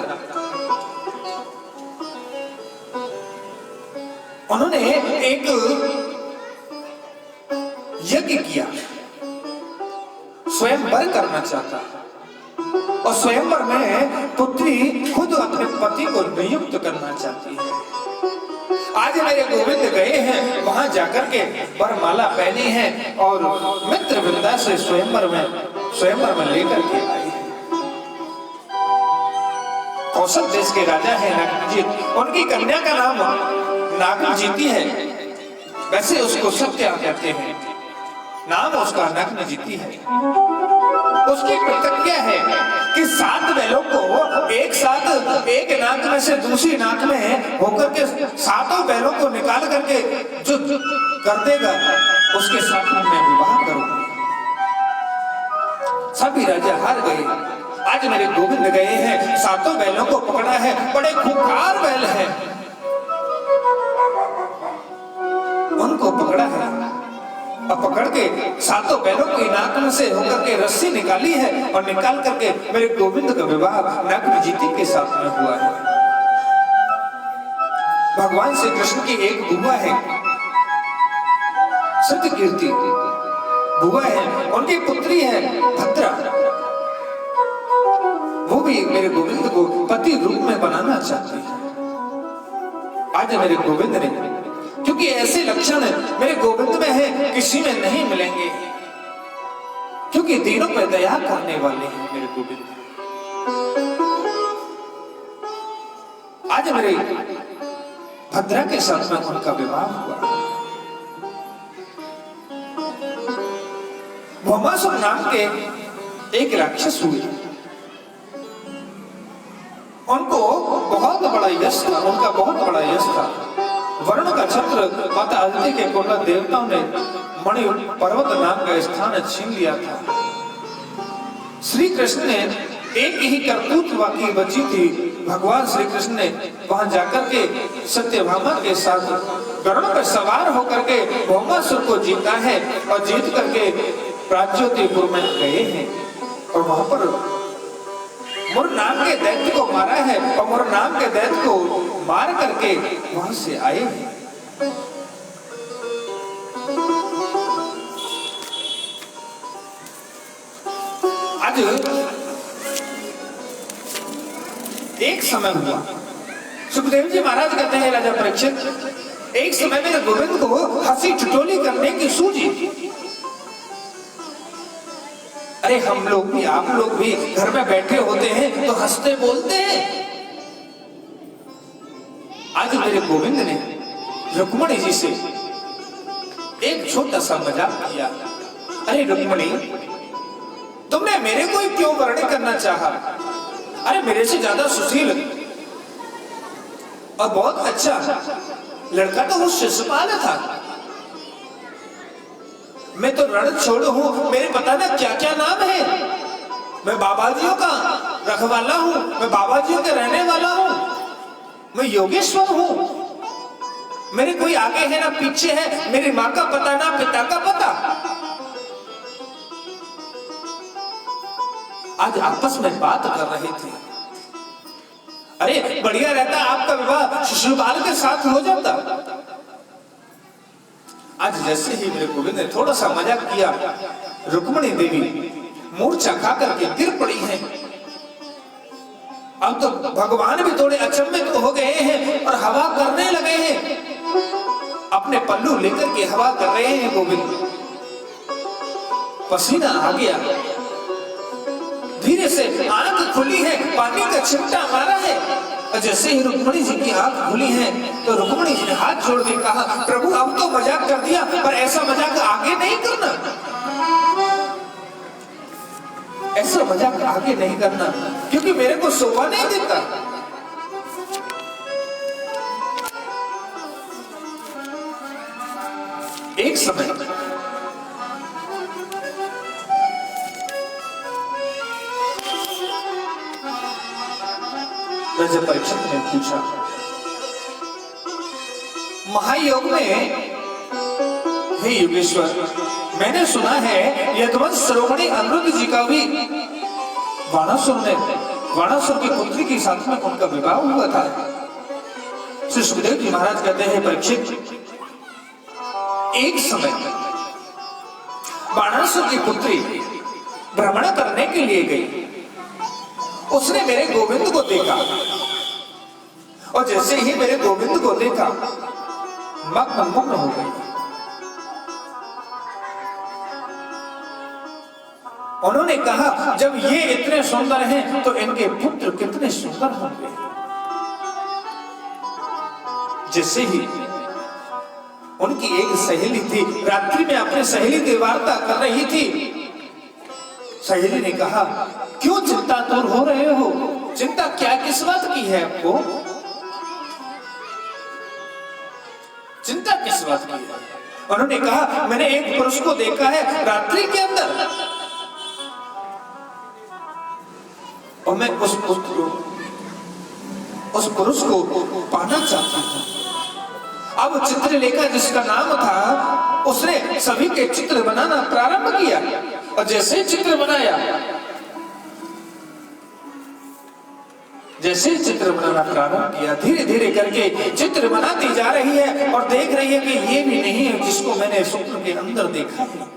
Speaker 1: उन्होंने एक यज्ञ किया, स्वयंवर करना चाहता और स्वयंवर में पुत्री खुद अपने पति को नियुक्त करना चाहती है। आज मेरे गोविंद गए हैं वहां जाकर के वरमाला पहनी है और मित्रविंदा से स्वयंवर में लेकर के आई है। कौशल देश के राजा है नागजीत, उनकी कन्या का नाम नागजीती है, वैसे उसको सत्या कहते हैं, नाम उसका नागजीती है। उसकी प्रतिज्ञा है कि 7 बैलों को एक साथ एक नाक में से दूसरी नाक में होकर के 7 बैलों को निकाल करके जो कर देगा उसके साथ मैं विवाह करूंगा। सभी राजा हार गए। आज मेरे गोविंद गए हैं, 7 बैलों को पकड़ा है, बड़े खूंखार बैल है, उनको पकड़ा है और पकड़ के 7 बैलों की नाक में से होकर के रस्सी निकाली है और निकाल करके मेरे गोविंद का विवाह नागजीती के साथ में हुआ है। भगवान श्री कृष्ण की एक बुआ है सत्यकीर्ति, बुआ है, उनकी पुत्री है भद्रा, वो भी मेरे गोविंद को पति रूप में बनाना चाहती है। आज मेरे गोविंद ने, क्योंकि ऐसे लक्षण मेरे गोविंद में है, किसी में नहीं मिलेंगे, क्योंकि दीनों पर दया करने वाले हैं मेरे गोविंद। आज मेरे भद्रा के साथ में उनका विवाह हुआ। भौमासुर नाम के एक राक्षस हुए, उनको बहुत बड़ा यश था, उनका बहुत बड़ा यश था। वरुण का छत्र माता अदिति के कुल देवताओं ने मणि पर्वत नाम का स्थान छीन लिया था। श्री कृष्ण ने एक ही करतूत बाकी बची थी, भगवान श्री कृष्ण ने वहां जाकर के सत्यभामा के साथ गरुड़ पर सवार होकर के भौमासुर को जीता है और जीत करके प्राज्योतिपुर में गए हैं और वहां पर मुर नाम के दैत्य को मारा है और मुर नाम के दैत्य को मार करके वहां से आए हैं। आज एक समय हुआ, सुखदेव जी महाराज कहते हैं राजा परीक्षित, एक समय में गोविंद को हंसी ठिठोली करने की सूझी। अरे हम लोग भी, आप लोग भी घर में बैठे होते हैं तो हंसते बोलते हैं। आज मेरे गोविंद ने रुक्मणी जी से एक छोटा सा मजाक किया। अरे रुक्मणी, तुमने मेरे को क्यों वर्ण करना चाहा? अरे मेरे से ज्यादा सुशील और बहुत अच्छा लड़का तो वो शिशुपाल था। मैं तो रण छोड़ हूं, मेरे पता ना क्या क्या नाम है। मैं बाबाजियों का रखवाला हूं, मैं बाबाजियों के रहने वाला हूं, मैं योगेश्वर हूं। मेरे कोई आगे है ना पीछे है, मेरी माँ का पता ना पिता का पता। आज आपस में बात कर रहे थे। अरे बढ़िया रहता आपका विवाह शिशुपाल के साथ हो जाता। आज जैसे ही मेरे गोविंद ने थोड़ा सा मजाक किया, रुक्मणी देवी मूर्छा खा करके गिर पड़ी है। अब तो भगवान भी थोड़े अचंभित हो गए हैं और हवा करने लगे हैं, अपने पल्लू लेकर के हवा कर रहे हैं गोविंद। पसीना आ गया, धीरे से आंख खुली है, पानी का छिट्टा मारा है। और जैसे ही रुक्मिणी जी की आंख खुली है तो रुक्मिणी जी ने हाथ जोड़ के कहा, प्रभु अब तो मजाक कर दिया, पर ऐसा मजाक आगे नहीं करना, ऐसा मजाक आगे नहीं करना, क्योंकि मेरे को शोभा नहीं देता। एक समय राजा परीक्षित ने पूछा, महायोग में हे योगेश्वर, मैंने सुना है यदुवंश शिरोमणि अनिरुद्ध जी का भी बाणासुर की पुत्री के साथ में उनका विवाह हुआ था। श्री सुखदेव जी महाराज कहते हैं, परीक्षित, एक समय बाणासुर की पुत्री भ्रमण करने के लिए गई। उसने मेरे गोविंद को देखा और जैसे ही मेरे गोविंद को देखा मग्न हो गई। उन्होंने कहा, जब ये इतने सुंदर हैं तो इनके पुत्र कितने सुंदर होंगे। जैसे ही उनकी एक सहेली थी, रात्रि में अपने सहेली की वार्ता कर रही थी। सहेली ने कहा, क्यों चिंतातुर हो रहे हो? चिंता क्या किस बात की है आपको? चिंता किस बात की है? उन्होंने कहा, मैंने एक पुरुष को देखा है रात्रि के अंदर और मैं उस पुरुष को पाना चाहता हूं। अब चित्रलेखा जिसका नाम था, उसने सभी के चित्र बनाना प्रारंभ किया और जैसे चित्र बनाया, जैसे चित्र बनाना प्रारंभ किया, धीरे धीरे करके चित्र बनाती जा रही है और देख रही है कि ये भी नहीं है जिसको मैंने स्वप्न के अंदर देखा है।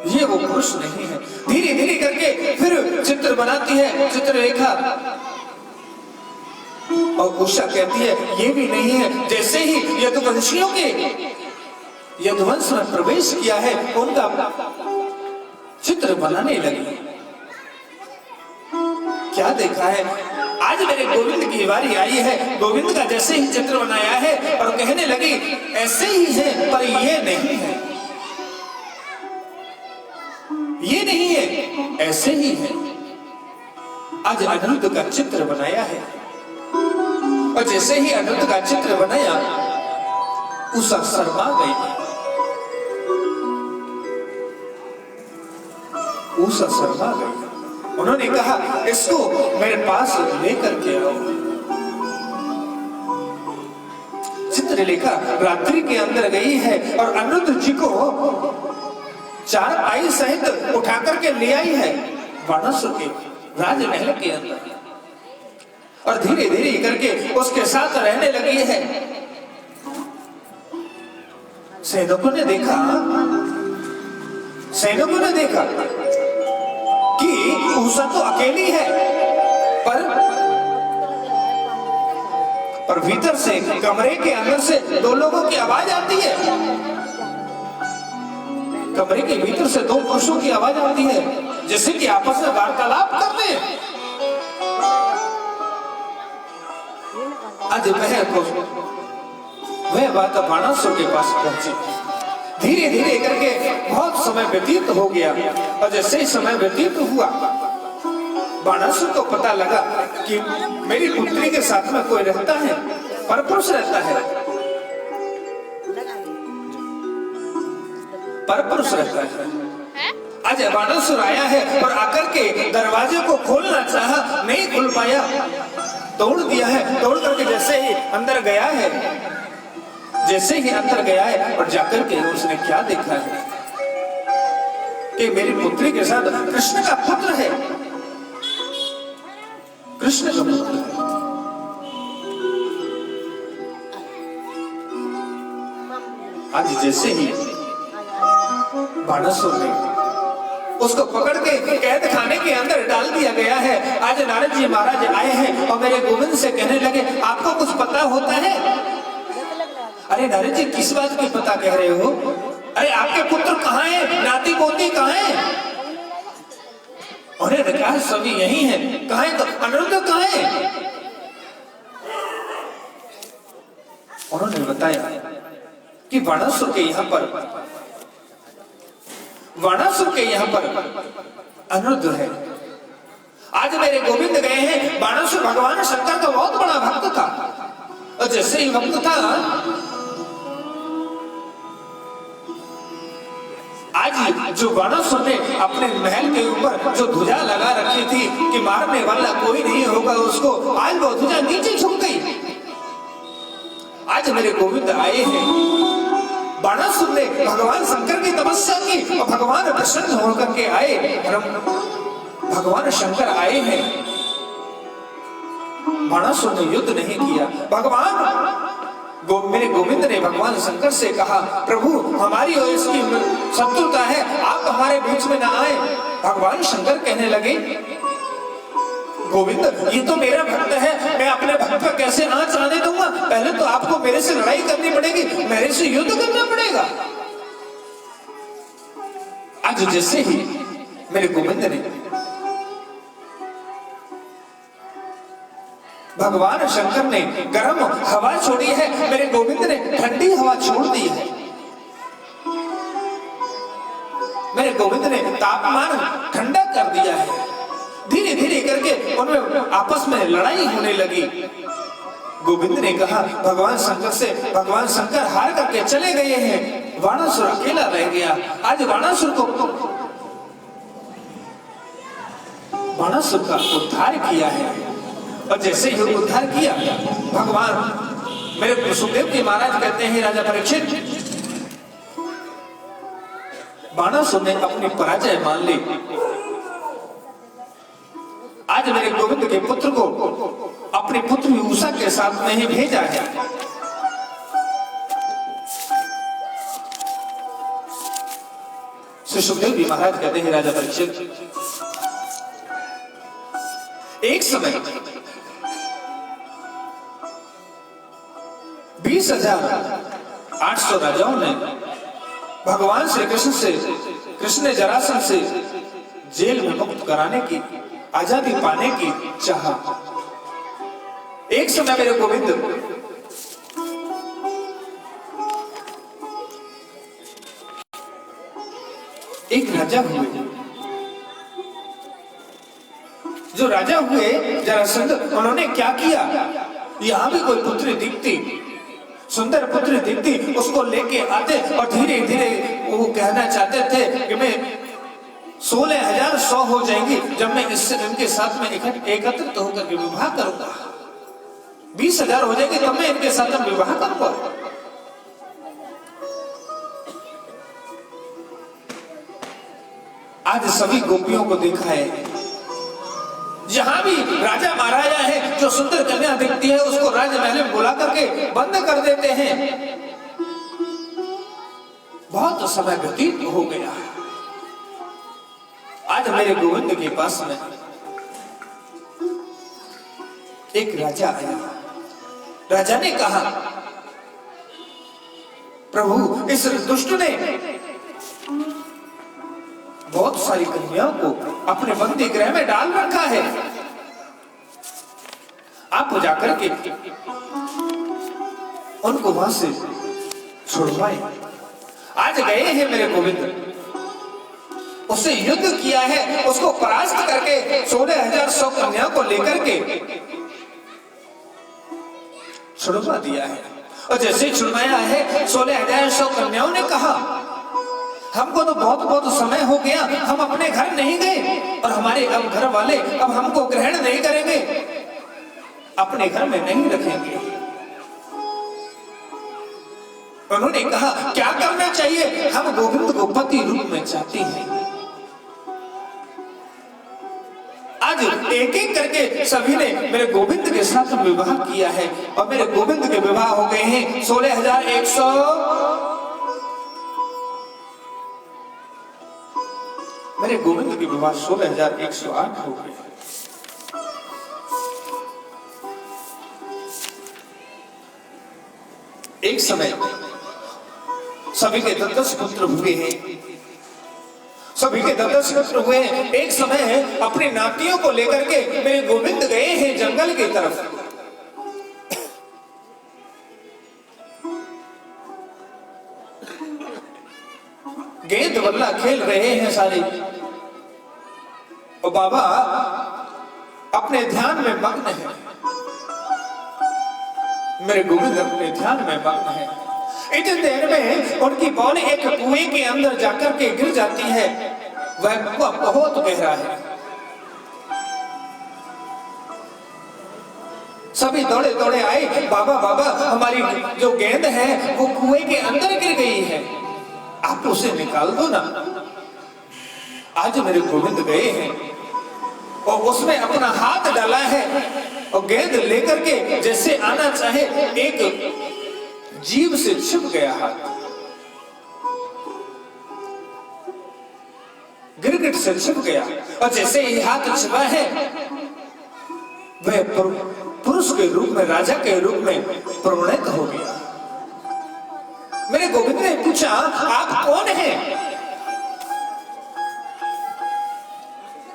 Speaker 1: ये वो पुरुष नहीं है। धीरे धीरे करके फिर चित्र बनाती है चित्रलेखा और उषा कहती है, ये भी नहीं है। जैसे ही यदुवंशियों के यदुवंश में प्रवेश किया है, उनका चित्र बनाने लगी। क्या देखा है? आज मेरे गोविंद की बारी आई है। गोविंद का जैसे ही चित्र बनाया है और कहने लगी, ऐसे ही है पर ये नहीं है, ये नहीं है, ऐसे ही है। आज अनिरुद्ध का चित्र बनाया है और जैसे ही अनिरुद्ध का चित्र बनाया, उषा शर्मा गई। उषा शर्मा गई। उन्होंने कहा, इसको मेरे पास लेकर के आओ। चित्रलेखा रात्रि के अंदर गई है और अनिरुद्ध जी को चार आई सहित उठा करके ले आई है बाणासुर के राजमहल के अंदर और धीरे धीरे करके उसके साथ रहने लगी है। सैनिकों ने देखा कि उषा तो अकेली है, पर भीतर से कमरे के अंदर से दो लोगों की आवाज आती है। कमरे के भीतर से दो पुरुषों की आवाज आती है, जैसे कि आपस में वार्तालाप करते हैं। आज दोपहर को वह बात बाणासुर के पास पहुंची। धीरे धीरे करके बहुत समय व्यतीत हो गया और जैसे ही समय व्यतीत हुआ, बाणासुर को पता लगा कि मेरी पुत्री के साथ में कोई रहता है, परपुरुष रहता है, परपुरुष रहता है। आज बाणासुर आया है और आकर के दरवाजे को खोलना चाहा, नहीं खुल पाया, तोड़ दिया है। तोड़ करके जैसे ही अंदर गया है, जैसे ही अंदर गया है और जाकर के उसने क्या देखा है कि मेरी पुत्री के साथ कृष्ण का पुत्र है, कृष्ण का पुत्र है। आज जैसे ही बाणासुर ने उसको पकड़ के कैद खाने के अंदर डाल दिया गया है। आज नारद जी महाराज आए हैं और मेरे गोविंद से कहने लगे, आपको कुछ पता होता है? अरे नारद जी, किस बात की पता कह रहे हो? अरे आपके पुत्र कहाँ हैं, नाती पोती कहाँ हैं? उन्होंने कहा सभी यही हैं। कहाँ है? तो अनिरुद्ध कहाँ है? उन्होंने बताया कि वाणासुर के यहाँ पर अनिरुद्ध है। आज मेरे गोविंद गए हैं। वाणासुर भगवान शंकर का बहुत बड़ा भक्त था, और जैसे ही भक्त था, आज जो वाणासुर ने अपने महल के ऊपर जो ध्वजा लगा रखी थी कि मारने वाला कोई नहीं होगा उसको, आज वो ध्वजा नीचे झुक गई। आज मेरे गोविंद आए हैं। वाणासुर ने भगवान शंकर की तपस्या की और भगवान प्रसन्न होकर के आए। भगवान शंकर आए हैं। वाणासुर ने युद्ध नहीं किया। मेरे गोविंद ने भगवान शंकर से कहा, प्रभु हमारी और इसकी शत्रुता है, आप हमारे बीच में ना आए। भगवान शंकर कहने लगे, गोविंद ये तो मेरा भक्त है, मैं अपने भक्त का कैसे आंच आने दूंगा? पहले तो आपको मेरे से लड़ाई करनी पड़ेगी, मेरे से युद्ध करना पड़ेगा। आज जैसे ही मेरे गोविंद ने भगवान शंकर ने गर्म हवा छोड़ी है, मेरे गोविंद ने ठंडी हवा छोड़ दी है। मेरे गोविंद ने तापमान ठंडा कर दिया है। धीरे धीरे करके उनमें आपस में लड़ाई होने लगी। गोविंद ने कहा भगवान शंकर से, भगवान शंकर हार करके चले गए हैं, वाणासुर अकेला रह गया। आज वाणासुर का उद्धार किया है। और जैसे ही उद्धार किया, भगवान मेरे सुखदेव जी महाराज कहते हैं, राजा परीक्षित, वाणासुर ने अपनी पराजय मान ली। आज मेरे गोविंद के पुत्र को अपनी पुत्री उषा के साथ में ही भेजा है। श्री सुखदेव जी महाराज कहते हैं, राजा परीक्षित, एक समय 20,800 राजाओं ने भगवान श्री कृष्ण ने जरासंध से जेल में मुक्त कराने की, आजादी पाने की चाहा। एक समय मेरे गोविंद एक राजा हुए। जो राजा हुए जरासंध, उन्होंने क्या किया? यहां भी कोई पुत्री दिखती, सुंदर पुत्री दिखती, उसको लेके आते और धीरे धीरे वो कहना चाहते थे कि मैं 16,100 हो जाएंगी जब मैं इससे इनके साथ में एकत्रित होकर के विवाह करूंगा। 20,000 हो जाएगी तब मैं इनके साथ में विवाह करूंगा। आज सभी गोपियों को देखा है, जहां भी राजा महाराजा है, जो सुंदर कन्या दिखती है उसको राजमहल में बुला करके बंद कर देते हैं। बहुत समय व्यतीत हो गया। आज मेरे गोविंद के पास में एक राजा आया। राजा ने कहा, प्रभु इस दुष्ट ने बहुत सारी कन्याओं को अपने बंदी गृह में डाल रखा है, आप जाकर के उनको वहां से छुड़वाएं। आज गए हैं मेरे गोविंद, उससे युद्ध किया है, उसको परास्त करके 16,100 कन्याओं को लेकर के छुड़वा दिया है। और जैसे छुड़वाया है, 16,100 कन्याओं ने कहा, हमको तो बहुत समय हो गया, हम अपने घर नहीं गए और हमारे अब घर वाले अब हमको ग्रहण नहीं करेंगे, अपने घर में नहीं रखेंगे। उन्होंने कहा क्या करना चाहिए? हम गोविंद को पति रूप में चाहते हैं। आज एक एक करके सभी ने मेरे गोविंद के साथ विवाह किया है और मेरे गोविंद के विवाह हो गए हैं 16,100। मेरे गोविंद के विवाह 16,108 हो गए। एक समय सभी के 10 पुत्र हुए हैं, सभी के 10 पुत्र हुए हैं। एक समय अपनी नातियों को लेकर के मेरे गोविंद गए हैं जंगल की तरफ। गेंद बल्ला खेल रहे हैं सारे, और बाबा अपने ध्यान में मग्न है। मेरे गोविंद अपने ध्यान में मग्न है। इतनी देर में उनकी बॉल एक कुएं के अंदर जाकर के गिर जाती है। वह कुआं बहुत गहरा है। सभी दौड़े दौड़े आए, बाबा बाबा हमारी जो गेंद है वो कुएं के अंदर गिर गई है, आप उसे निकाल दो ना। आज मेरे गोविंद गए हैं और उसमें अपना हाथ डाला है और गेंद लेकर के जैसे आना चाहे, एक जीभ से छिप गया हाथ, गिरगिट से छिप गया। और जैसे ही हाथ छिपा है वह पुरुष के रूप में, राजा के रूप में परिणत हो गया। मेरे गोविंद ने पूछा, आप कौन हैं?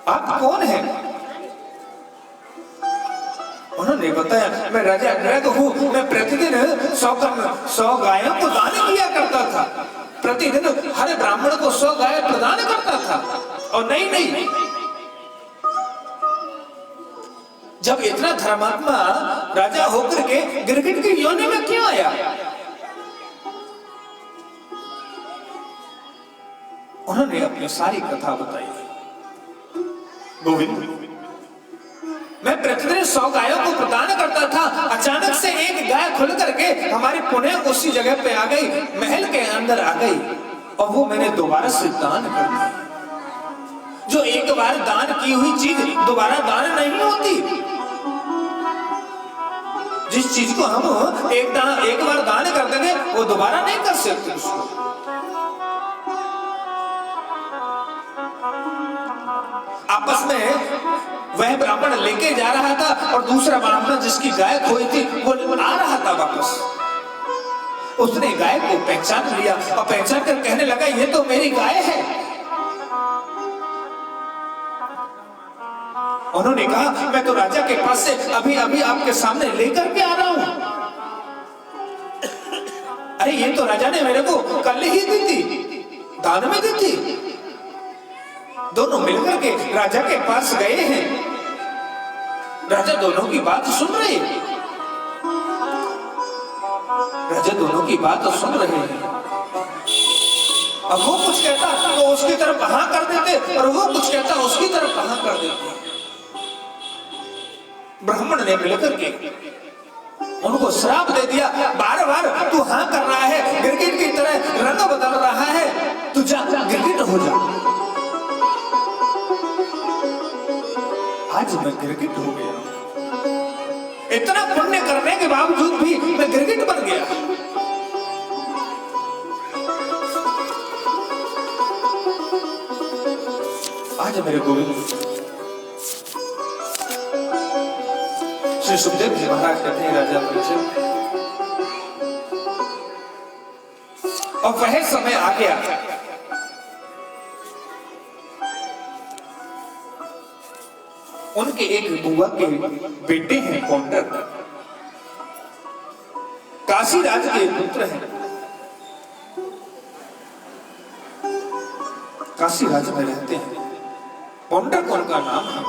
Speaker 1: आप कौन हैं? उन्होंने बताया, मैं राजा अग्रग हूँ, मैं प्रतिदिन 100 गायों को दान किया करता था, प्रतिदिन हर ब्राह्मण को 100 गाय प्रदान करता था। और नहीं, जब इतना धर्मात्मा राजा होकर के गिरगिट की योनि में क्यों आया? उन्होंने अपनी सारी कथा बताई। गोविंद, मैं प्रतिदिन 100 गायों को प्रदान करता था, अचानक से एक गाय खुल करके हमारी पुनः उसी जगह पे आ गई, महल के अंदर आ गई, और वो मैंने दोबारा से दान कर दी। जो एक बार दान की हुई चीज दोबारा दान नहीं होती। जिस चीज को हम एक बार दान कर देंगे वो दोबारा नहीं कर सकते उसको। आपस में वह ब्राह्मण लेके जा रहा था और दूसरा ब्राह्मण जिसकी गाय खोई थी वो आ रहा था वापस। उसने गाय को पहचान लिया और पहचान कर कहने लगा, ये तो मेरी गाय है। उन्होंने कहा, मैं तो राजा के पास से अभी अभी आपके सामने लेकर के आ रहा हूं। अरे ये तो राजा ने मेरे को कल ही दी थी, दान में दी थी। दोनों मिलकर के राजा के पास गए हैं। राजा दोनों की बात सुन रहे हैं। राजा दोनों की बात सुन रहे हैं। अब वो कुछ कहता तो उसकी तरफ हाँ कर देते, और वो कुछ कहता उसकी तरफ हाँ कर देते। ब्राह्मण ने मिलकर के उनको श्राप दे दिया, बार बार तू हाँ कर रहा है, गिरगिट की तरह रंग बदल रहा है, तू जा गिरगिट हो जा। आज मैं गिरगिट हो गया। इतना पुण्य करने के बावजूद भी मैं गिरगिट बन गया। आज मेरे गोविंद श्री सुखदेव जी महाराज कहते हैं, राजा परीक्षित, और वह समय आ गया उनके एक बुआ के बेटे हैं पौंडर, काशी राज के पुत्र हैं, काशी राज में रहते हैं। पौंडर उनका नाम है।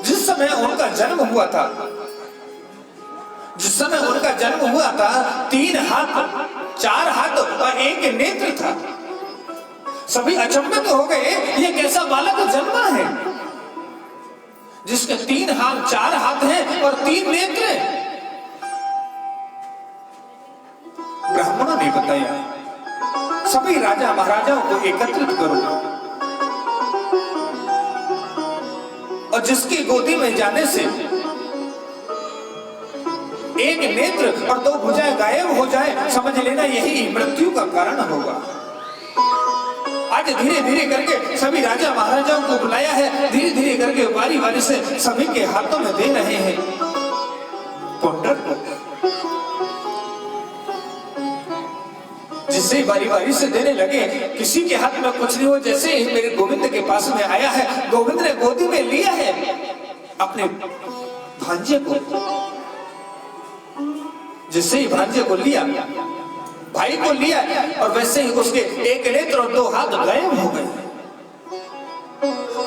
Speaker 1: जिस समय उनका जन्म हुआ था, 3 हाथ 4 हाथ और 1 नेत्र था। सभी अचंभित हो गए, ये कैसा बालक जन्मा है जिसके 3 हाथ 4 हाथ हैं और 3 नेत्र हैं। ब्राह्मणों ने बताया, सभी राजा महाराजाओं को एकत्रित करो, और जिसकी गोदी में जाने से 1 नेत्र और 2 भुजाएं गायब हो जाए, समझ लेना यही मृत्यु का कारण होगा। आज धीरे धीरे करके सभी राजा महाराजाओं को बुलाया है, धीरे धीरे करके बारी बारी से सभी के हाथों में दे रहे हैं पौंडर को। जिसे बारी बारी से देने लगे। किसी के हाथ में कुछ नहीं हो, जैसे ही मेरे गोविंद के पास में आया है, गोविंद ने गोदी में लिया है अपने भांजे को। जिससे ही भांजे को लिया, भाई को लिया, और वैसे ही उसके एक नेत्र और दो हाथ गायब हो गए।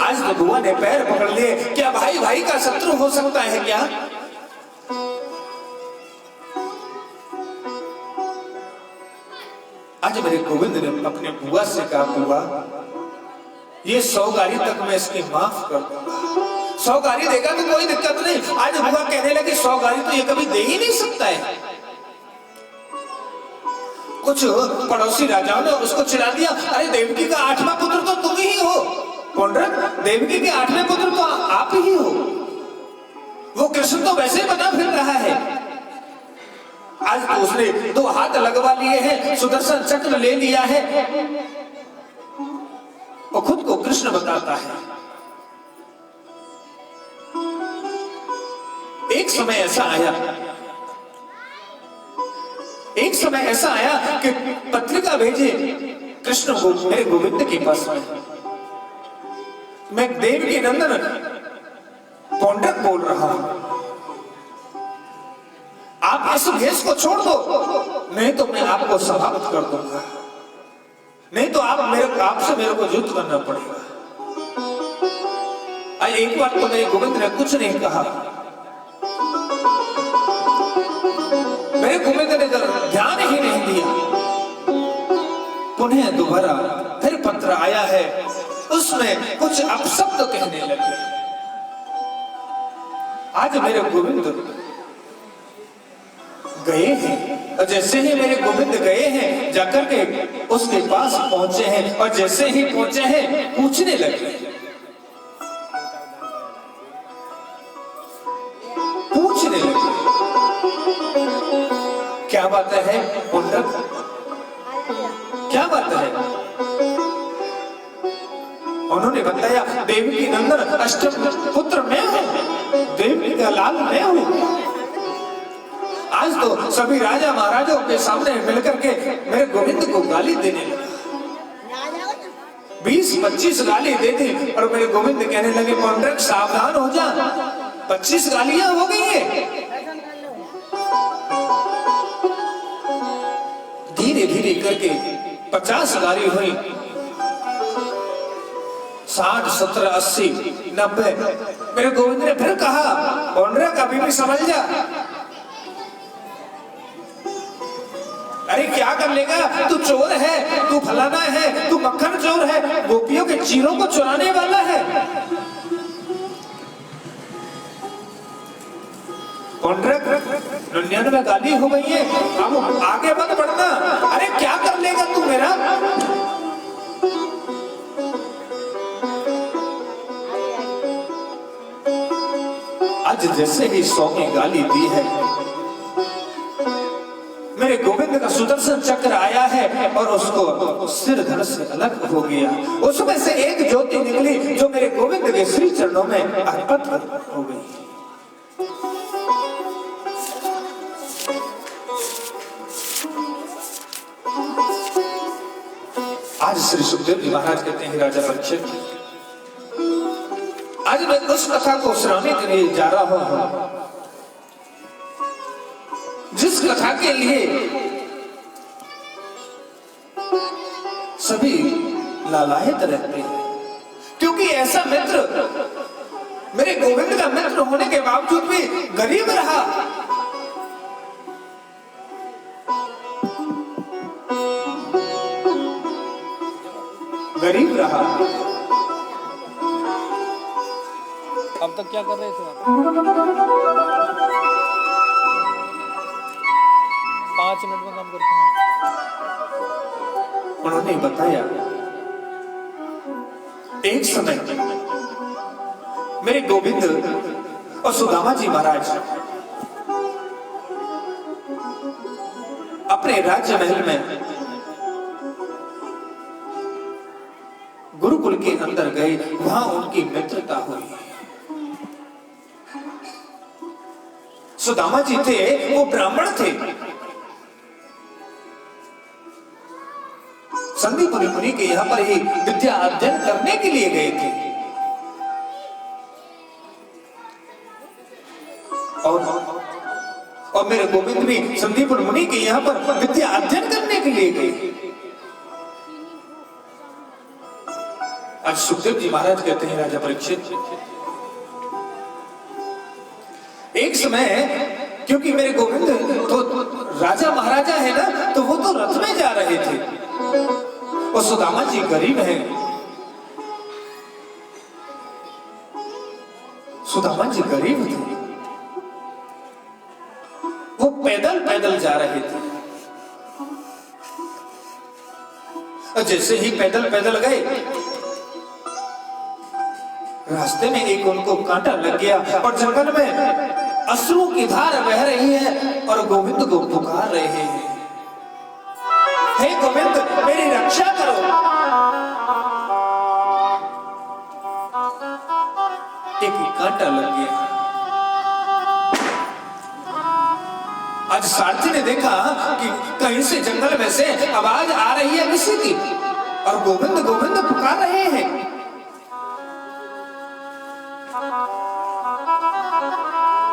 Speaker 1: आज तो बुआ ने पैर पकड़ लिए। क्या भाई भाई का शत्रु हो सकता है क्या? आज मेरे गोविंद ने अपने बुआ से कहा, बुआ ये 100 गाड़ी तक मैं इसकी माफ कर दूंगा। 100 गाड़ी देगा तो कोई दिक्कत नहीं। आज बुआ कहने लगी 100 गाड़ी तो ये कभी दे ही नहीं सकता है। कुछ पड़ोसी राजाओं ने उसको चिढ़ा दिया, अरे देवकी का 8वां पुत्र तो तुम ही हो। पौंड्रक, देवकी के 8वें पुत्र तो आप ही हो। वो कृष्ण तो वैसे ही बना फिर रहा है। आज तो उसने 2 हाथ लगवा लिए हैं, सुदर्शन चक्र ले लिया है, वो खुद को कृष्ण बताता है। एक समय ऐसा आया कि पत्रिका भेजे कृष्ण को मेरे गोविंद के पास में। मैं देवकी नंदन पौंड्रक बोल रहा हूं, आप इस भेष को छोड़ दो, नहीं तो मैं आपको समाप्त कर दूंगा, नहीं तो आपसे मेरे को युद्ध करना पड़ेगा। एक बार तो मेरे गोविंद ने कुछ नहीं कहा। मेरे गोविंद ने ध्यान ही नहीं दिया। पुनः दोबारा फिर पत्र आया है, उसमें कुछ अपशब्द कहने लगे। आज मेरे गोविंद गए हैं, और जैसे ही मेरे गोविंद गए हैं, जाकर के उसके पास पहुंचे हैं, और जैसे ही पहुंचे हैं पूछने लगे, क्या बात है पौंड्रक, क्या बात है? उन्होंने बताया, देवकी नंदन अष्टम पुत्र मैं हूं, देवकी का लाल मैं हूं। आज तो सभी राजा महाराजों के सामने मिलकर के मेरे गोविंद को गाली देने लगा। 20-25 गाली दे दी, और मेरे गोविंद कहने लगे, पौंड्रक सावधान हो जा, 25 गालियां हो गई है। धीरे धीरे करके 50 गाली हुई, 60, 70, 80, 90। मेरे गोविंद ने फिर कहा, पौंड्रक अभी भी समझ जा। अरे क्या कर लेगा, तू चोर है, तू फलाना है, तू मक्खन चोर है, गोपियों के चीरों को चुराने वाला है। पौंड्रक 99 गाली हो गई है, अब आगे मत बढ़ना। अरे क्या कर लेगा तू मेरा? आज जैसे ही 100 की गाली दी है, मेरे गोविंद का सुदर्शन चक्र आया है और उसको सिर धड़ से अलग हो गया। उसमें से एक ज्योति निकली जो मेरे गोविंद के श्री चरणों में अर्पित हो गई। आज श्री सुखदेव जी महाराज कहते हैं, राजा परीक्षित, आज मैं उस कथा को सुनाने के लिए जा रहा हूं जिस कथा के लिए सभी लालायित रहते हैं, क्योंकि ऐसा मित्र मेरे गोविंद का मित्र होने के बावजूद भी गरीब रहा। गरीब रहा।
Speaker 3: अब तक क्या कर रहे थे आप? 5 मिनट में काम करते हैं।
Speaker 1: उन्होंने बताया, एक समय मेरे गोविंद और सुदामा जी महाराज अपने राज्य महल में गुरुकुल के अंदर गए, वहां उनकी मित्रता हुई। सुदामा जी थे, वो ब्राह्मण थे, संदीपुरी मुनि के यहाँ पर ही विद्या अध्ययन करने के लिए गए थे। और मेरे गोविंद भी संदीपुर मुनि के यहाँ पर विद्या अध्ययन करने के लिए गए। आज सुखदेव जी महाराज कहते हैं, राजा परीक्षित, एक समय, क्योंकि मेरे गोविंद तो राजा महाराजा है ना, तो वो तो रथ में जा रहे थे और सुदामा जी गरीब हैं। सुदामा जी गरीब थे, वो पैदल पैदल जा रहे थे। और जैसे ही पैदल पैदल गए, रास्ते में एक उनको कांटा लग गया और जंगल में अश्रु की धार बह रही है और गोविंद को पुकार रहे हैं, हे गोविंद मेरी रक्षा करो। एक कांटा लग गया। आज सारथी ने देखा कि कहीं से जंगल में से आवाज आ रही है किसी की और गोविंद गोविंद पुकार रहे हैं।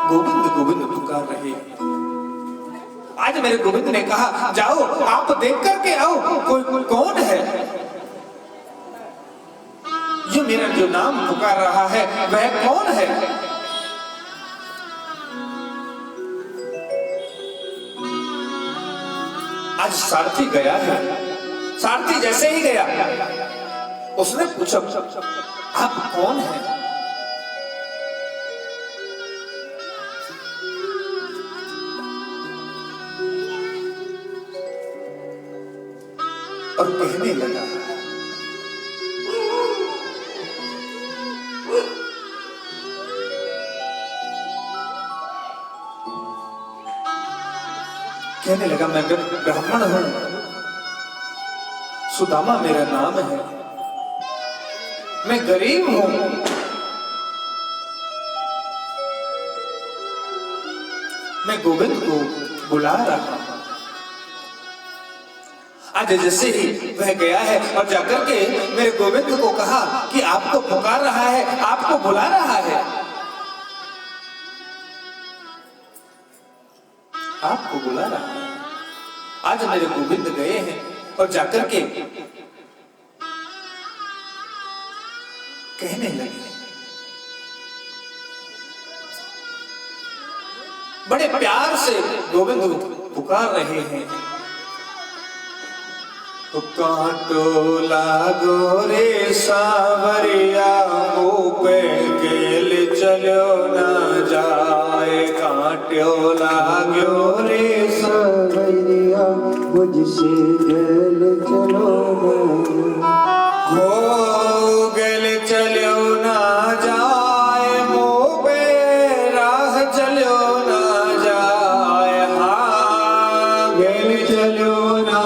Speaker 1: गोविंद गोविंद पुकार रहे हैं। आज मेरे गोविंद ने कहा, जाओ आप देख करके आओ कोई कौन है, जो मेरा जो नाम पुकार रहा है वह कौन है। आज सारथी गया है। सारथी जैसे ही गया, उसने पूछा, आप कौन है? और कहने लगा, मैं ब्राह्मण हूं, सुदामा मेरा नाम है, मैं गरीब हूं, मैं गोविंद को बुला रहा हूं। आज जैसे ही वह गया है और जाकर के मेरे गोविंद को कहा कि आपको पुकार रहा है, आपको बुला रहा है, आपको बुला रहा है। आज मेरे गोविंद गए हैं और जाकर के कहने लगे, बड़े प्यार से गोविंद पुकार रहे हैं, कांटो लागो रे सावरिया, मुंह पे गेल चलो ना जाए, कांटो लागो रे
Speaker 2: सावरिया, मुझसे गेल चलो ना,
Speaker 1: हो गेल चलो ना जाए, मुंह पे राह चलो ना जाए, हाँ गेल चलो ना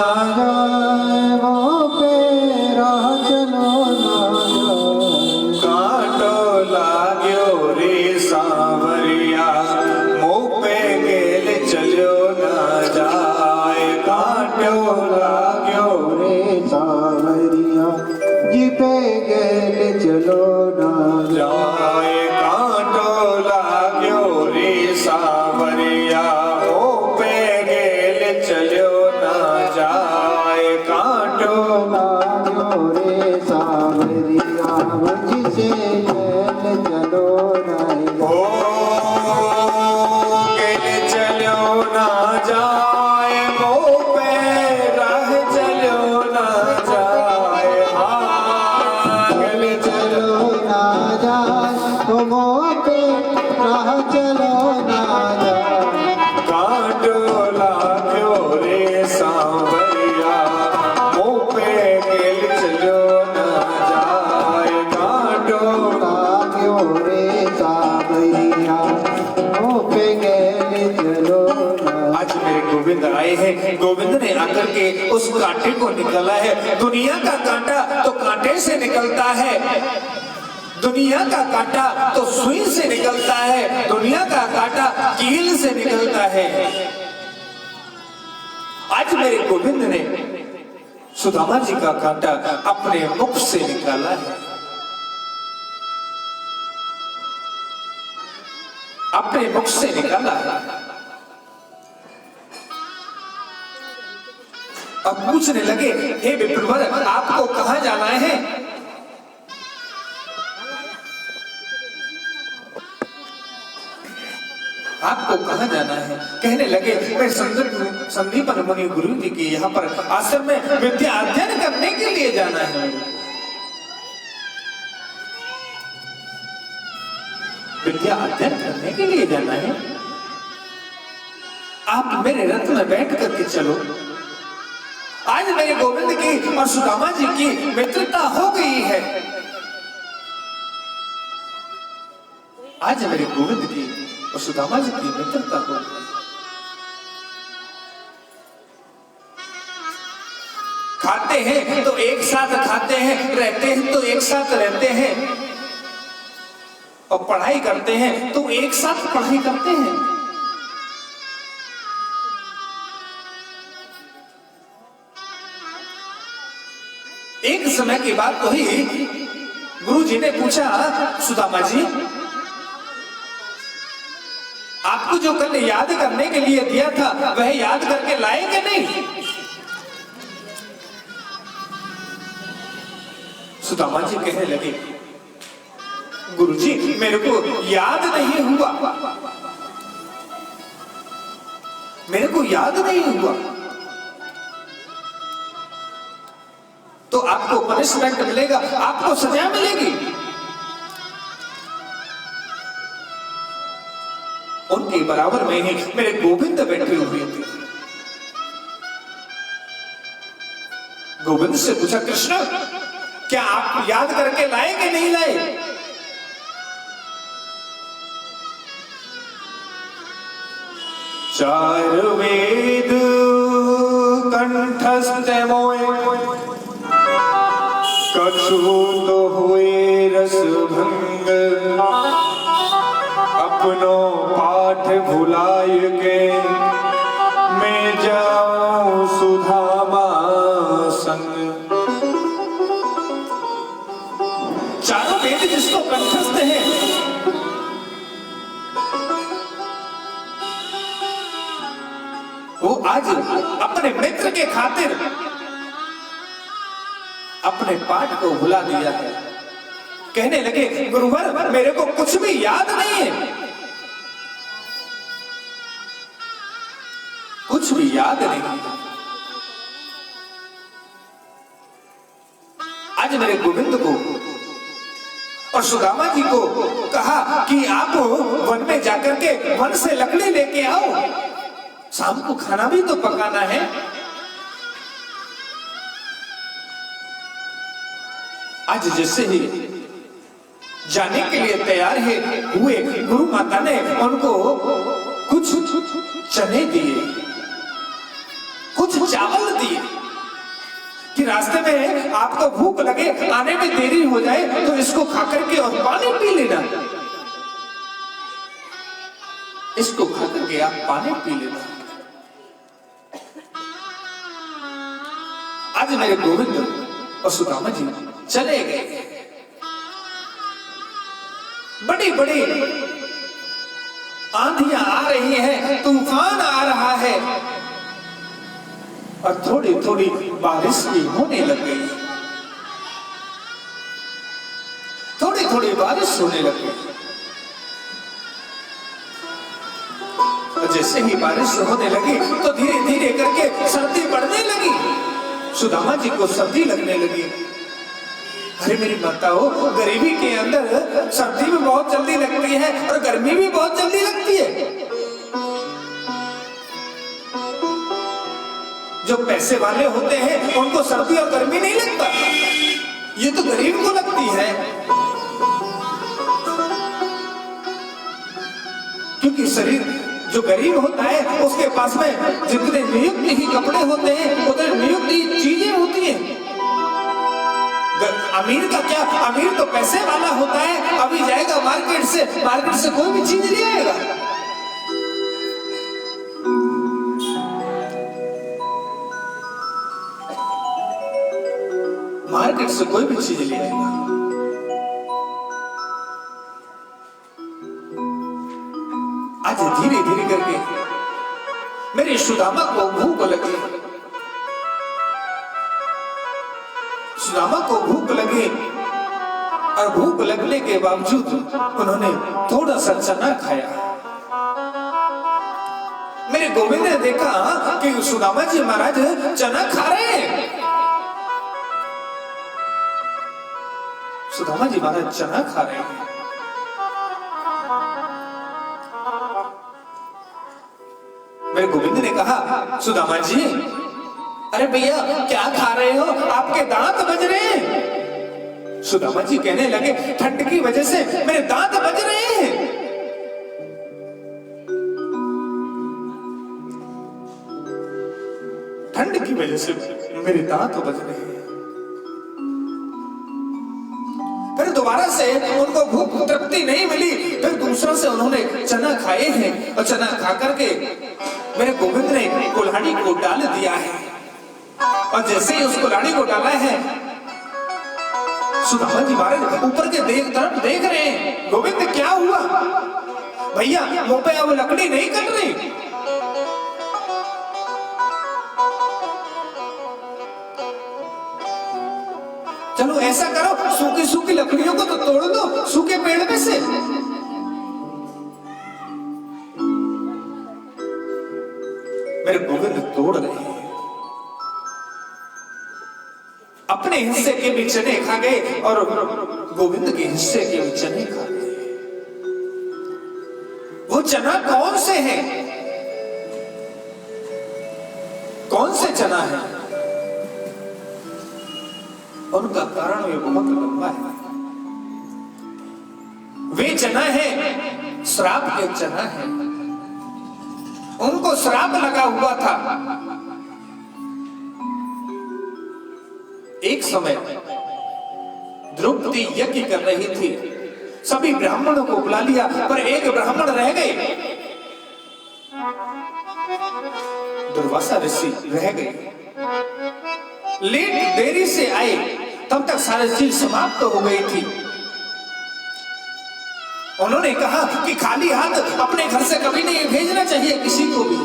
Speaker 1: गोविंद ने आकर के उस कांटे को निकाला है। दुनिया का कांटा तो कांटे से निकलता है, दुनिया का कांटा तो सुई से निकलता है, दुनिया का कांटा कील से निकलता है। आज मेरे गोविंद ने सुदामा जी का कांटा अपने मुख से निकाला है, अपने मुख से निकाला है। अब पूछने लगे, हे विप्रवर, आपको कहां जाना है? आपको कहां जाना है? कहने लगे, मैं संदीपन मुनि गुरु जी की यहाँ पर आश्रम में विद्या अध्ययन करने के लिए जाना है। विद्या अध्ययन करने के लिए जाना है। आप मेरे रथ में बैठ करके चलो। आज मेरे गोविंद की और सुदामा जी की मित्रता हो गई है। आज मेरे गोविंद की और सुदामा जी की मित्रता हो गई। खाते हैं तो एक साथ खाते हैं, रहते हैं तो एक साथ रहते हैं, और पढ़ाई करते हैं तो एक साथ पढ़ाई करते हैं। एक समय की बात तो ही गुरु जी ने पूछा, सुदामा जी, आपको जो कल याद करने के लिए दिया था वह याद करके लाए कि नहीं? सुदामा जी कहने लगे, गुरुजी मेरे को याद नहीं हुआ, मेरे को याद नहीं हुआ। तो आपको पनिशमेंट मिलेगा, आपको सजा मिलेगी। उनके बराबर में ही मेरे गोविंद बैठे हुए थे। गोविंद से पूछा, कृष्ण क्या आप याद करके लाए कि नहीं लाए? चार वेद कंठस्थ मोए, कछु तो हुए रस भंग, अपनो पाठ भुलाय के मैं जाऊं सुधामा संग। चारों वेद जिसको कंठस्थ है, वो आज अपने मित्र के खातिर अपने पाठ को भुला दिया है। कहने लगे, गुरुवर मेरे को कुछ भी याद नहीं है, कुछ भी याद नहीं। आज मेरे गोविंद को और सुदामा जी को कहा कि आप वन में जाकर के वन से लकड़ी लेके आओ, शाम को खाना भी तो पकाना है। आज जैसे ही जाने के लिए तैयार हुए, गुरु माता ने उनको कुछ चने दिए, कुछ चावल दिए कि रास्ते में आपको भूख लगे, आने में देरी हो जाए तो इसको खाकर के और पानी पी लेना, इसको खाकर के आप पानी पी लेना। आज मेरे गोविंद और सुदामा जी चले गए। बड़ी बड़ी आंधियां आ रही हैं, तूफान आ रहा है और थोड़ी थोड़ी बारिश भी होने लग गई, थोड़ी थोड़ी बारिश होने लग गई। और जैसे ही बारिश होने लगी तो धीरे धीरे करके सर्दी बढ़ने लगी। सुदामा जी को सर्दी लगने लगी। अरे मेरी माता हो, गरीबी के अंदर सर्दी भी बहुत जल्दी लगती है और गर्मी भी बहुत जल्दी लगती है। जो पैसे वाले होते हैं उनको सर्दी और गर्मी नहीं लगता, ये तो गरीब को लगती है। क्योंकि शरीर जो गरीब होता है उसके पास में जितने नियुक्त ही कपड़े होते हैं उतने नियुक्त ही चीजें होती हैं। अमीर का क्या, अमीर तो पैसे वाला होता है, अभी जाएगा मार्केट से कोई भी चीज नहीं आएगा। मार्केट से कोई भी चीज ले आएगा। आज धीरे धीरे करके मेरी सुदामा को भूख लगी। सुदामा को भूख लगी और भूख लगने के बावजूद उन्होंने थोड़ा सा चना खाया। मेरे गोविंद ने देखा कि सुदामा जी महाराज चना खा रहे हैं। सुदामा जी महाराज चना खा रहे हैं। मेरे गोविंद ने कहा, सुदामा जी, अरे भैया क्या खा रहे हो, आपके दांत बज रहे हैं। सुदामा जी कहने लगे, ठंड की वजह से मेरे दांत बज रहे हैं। ठंड की वजह से मेरे दांत बज रहे हैं। फिर दोबारा से उनको भूख तृप्ति नहीं मिली। फिर दूसरा से उन्होंने चना खाए हैं और चना खा करके मेरे गोविंद ने कुल्हाड़ी को डाल दिया है। और जैसे ही उस कुल्हाड़ी को डाला है, सुदामा जी महाराज ऊपर के तरफ देख रहे हैं। गोविंद क्या हुआ भैया, मुंह पे अब लकड़ी नहीं कट रही। चलो ऐसा करो, सूखी सूखी लकड़ियों को तो तोड़ दो सूखे पेड़ में से। मेरे गोविंद तोड़ रहे हैं। अपने हिस्से के भी चने खा गए और गोविंद के हिस्से के भी चने खा गए। वो चना कौन से हैं? कौन से चना है? उनका कारण ये बहुत लंबा है। वे चना है, श्राप के चना है। उनको श्राप लगा हुआ था। एक समय द्रौपदी यज्ञ कर रही थी। सभी ब्राह्मणों को बुला लिया, पर एक ब्राह्मण रह गए। दुर्वासा ऋषि रह गए। लेट देरी से आए, तब तक सारी चीज समाप्त हो गई थी। उन्होंने कहा कि खाली हाथ अपने घर से कभी नहीं भेजना चाहिए किसी को भी।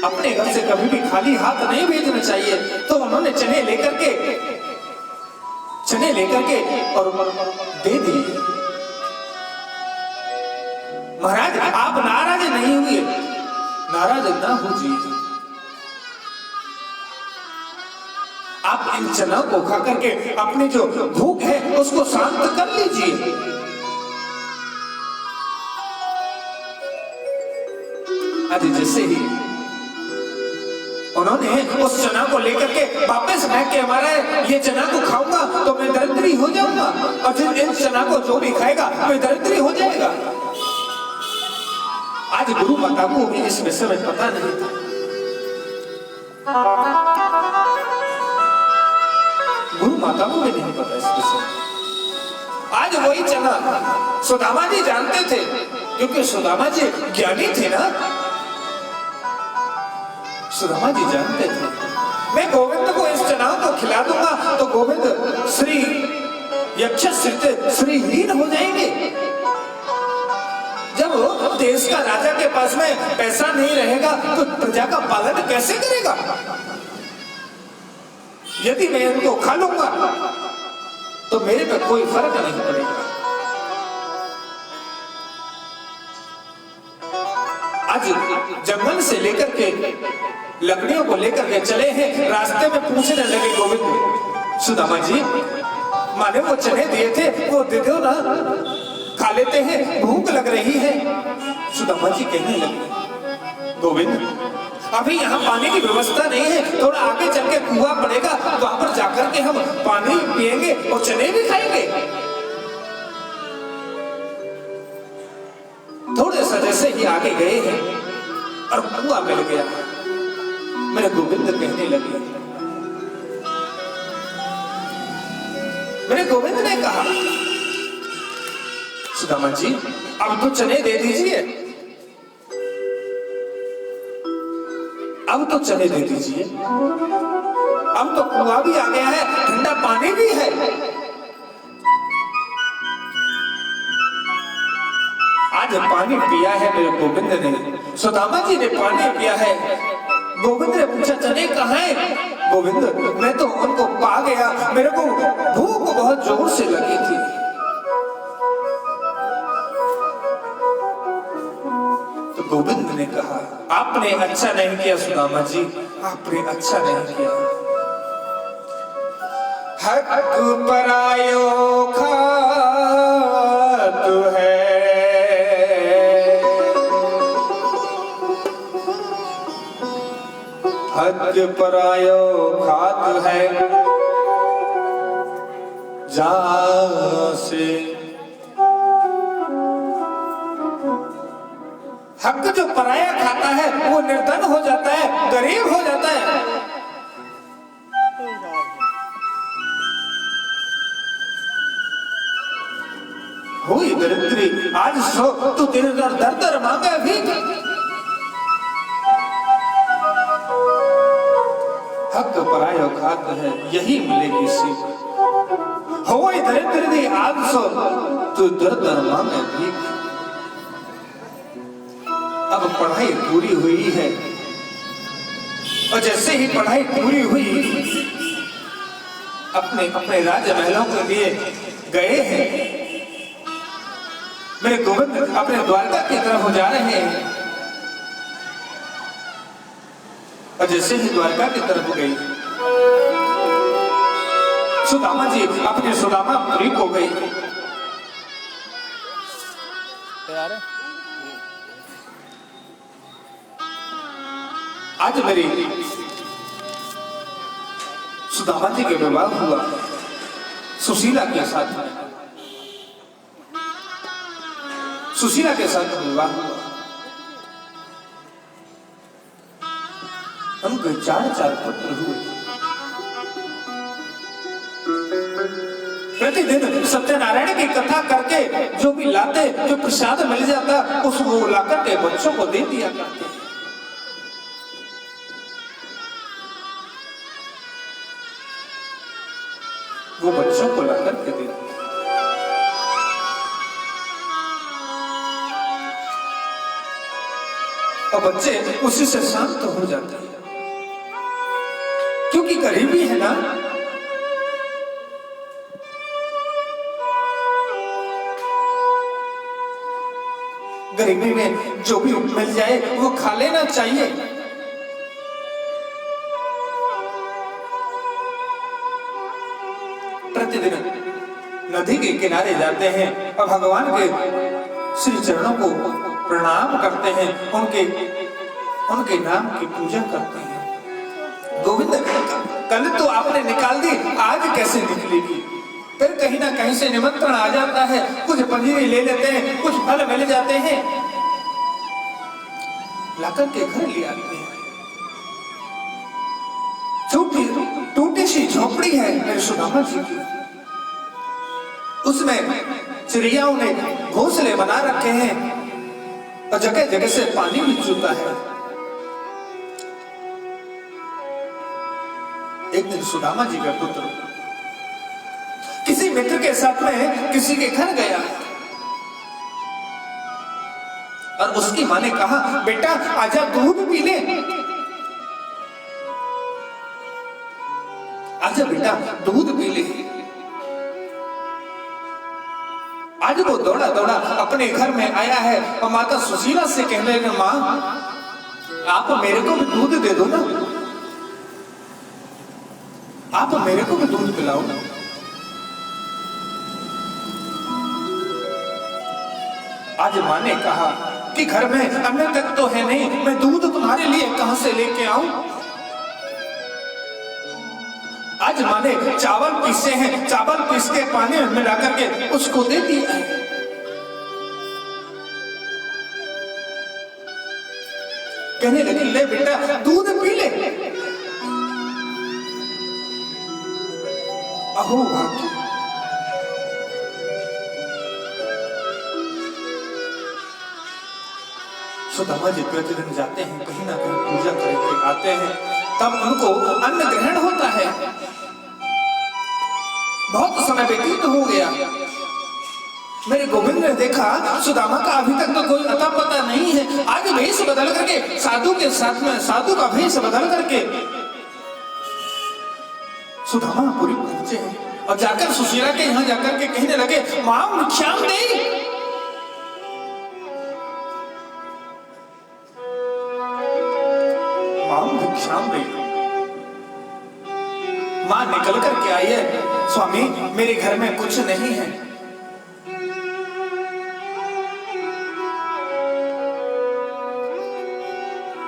Speaker 1: अपने घर से कभी भी खाली हाथ नहीं भेजना चाहिए। तो उन्होंने चने लेकर के और दे दिए। महाराज आप नाराज नहीं हुए, नाराज ना होइए। आप इन चना को खा करके अपनी जो भूख है उसको शांत कर लीजिए। आज जैसे ही उन्होंने उस चना को लेकर के वापस महक के हमारा ये चना को खाऊंगा तो मैं दरिद्री हो जाऊंगा, और फिर इन चना को जो भी खाएगा मैं दरिद्री हो जाएगा। आज गुरु माता को भी इस विषय में पता नहीं था। गुरु माता को भी नहीं पता इस विषय में। आज वही चना सुदामा जी जानते थे, क्योंकि सुदामा जी ज्ञानी थे ना। सुदामा जी जानते थे मैं गोविंद को इस चना को खिला दूंगा तो गोविंद श्री यक्ष श्रीहीन हो जाएंगे। जब देश का राजा के पास में पैसा नहीं रहेगा तो प्रजा का पालन कैसे करेगा? यदि मैं इनको खा लूंगा तो मेरे पे कोई फर्क नहीं पड़ेगा। आज जंगल से लेकर के लकड़ियों को लेकर के चले हैं। रास्ते में पूछने लगे गोविंद, सुदामा जी माने वो चने दिए थे वो दे दो ना, खा लेते हैं, भूख लग रही है। सुदामा जी कहने लगे, गोविंद अभी यहाँ पानी की व्यवस्था नहीं है, थोड़ा आगे चल के कुआं पड़ेगा, वहां पर जाकर के हम पानी पिएंगे और चने भी खाएंगे। थोड़े सा जैसे ही आगे गए हैं और कुआं मिल गया। मेरे गोविंद कहने लगे, मेरे गोविंद ने कहा, सुदामा जी अब तो चने दे दीजिए। अब तो चले दे दीजिए, अब तो कुआं भी आ गया है, ठंडा पानी भी है। आज पानी पिया है मेरे गोविंद ने, सुदामा जी ने पानी पिया है। गोविंद ने पूछा चले कहाँ है? गोविंद मैं तो उनको पा गया, मेरे को भूख बहुत जोर से लगी थी। तो गोविंद ने कहा आपने अच्छा नहीं किया सुदामा जी, आपने अच्छा नहीं किया। हक परायो खात है, हक परायो खात है, जा से हक जो पराया खाता है वो निर्धन हो जाता है, गरीब हो जाता है। हुई दरिद्री आज सो तू तेरे दर दर दर मांगे भी। हक परायो खात है यही मिलेगी सीख। हुई दरिद्री आज सो तू दर दर मांगे भी। अब पढ़ाई पूरी हुई है और जैसे ही पढ़ाई पूरी हुई अपने अपने राजमहलों के लिए गए हैं। मेरे गोविंद अपने द्वारका की तरफ जा रहे हैं और जैसे ही द्वारका की तरफ गई सुदामा जी अपने सुदामापुरी को गई।
Speaker 3: तैयार है?
Speaker 1: आज मेरी सुदामा जी के विवाह हुआ सुशीला के साथ में, सुशीला के साथ विवाह हुआ। उनके 4 पुत्र हुए। प्रतिदिन सत्यनारायण की कथा करके जो भी लाते, जो प्रसाद मिल जाता उसको लाकर के बच्चों को दे दिया करते। वो बच्चों को लाकर के दे। और बच्चे उसी से शांत हो जाते हैं क्योंकि गरीबी है ना। गरीबी में जो भी मिल जाए वो खा लेना चाहिए। प्रतिदिन नदी के किनारे जाते हैं और भगवान के श्री चरणों को प्रणाम करते हैं, उनके नाम की पूजा करते हैं। गोविंद कल तो आपने निकाल दी, आज कैसे निकलेगी? फिर कहीं ना कहीं से निमंत्रण आ जाता है, कुछ पंजीरी ले लेते हैं, कुछ फल मिल जाते हैं, लाकर के घर ले आते हैं। टूटी सी झोपड़ी है मेरे सुदामा जी की, उसमें चिड़ियाओं ने घोंसले बना रखे हैं और जगह जगह से पानी भी चूता है। एक दिन सुदामा जी का पुत्र किसी मित्र के साथ में किसी के घर गया और उसकी मां ने कहा बेटा आजा दूध पी ले, आजा बेटा दूध पी ले। आज वो दौड़ा दौड़ा अपने घर में आया है और माता सुशीला से कहने लगे मां आप मेरे को भी दूध दे दो ना, आप मेरे को भी दूध पिलाओ। आज मां ने कहा कि घर में अन्न तक तो है नहीं, मैं दूध तुम्हारे लिए कहां से लेके आऊं? आज मां ने चावल पीसे हैं, चावल पीस के पानी में मिला करके उसको दे दिया है। कहने लगी ले बेटा दूध पी ले। अहो भाग्य, सुदामा जी प्रतिदिन जाते हैं, कहीं ना कहीं पूजा करके आते हैं, तब उनको अन्न ग्रहण होता है। बहुत समय व्यतीत हो गया। मेरे गोविंद ने देखा सुदामा का अभी तक तो कोई अता पता नहीं है। आज भेष बदल करके साधु के साथ में, साधु का भेष बदल करके सुदामा पूरी पहुंचे हैं और जाकर सुशीला के यहाँ जाकर के कहने लगे, मां भिक्षाम दे। भिक्षाम दे। मां निकल करके आई है, स्वामी मेरे घर में कुछ नहीं है।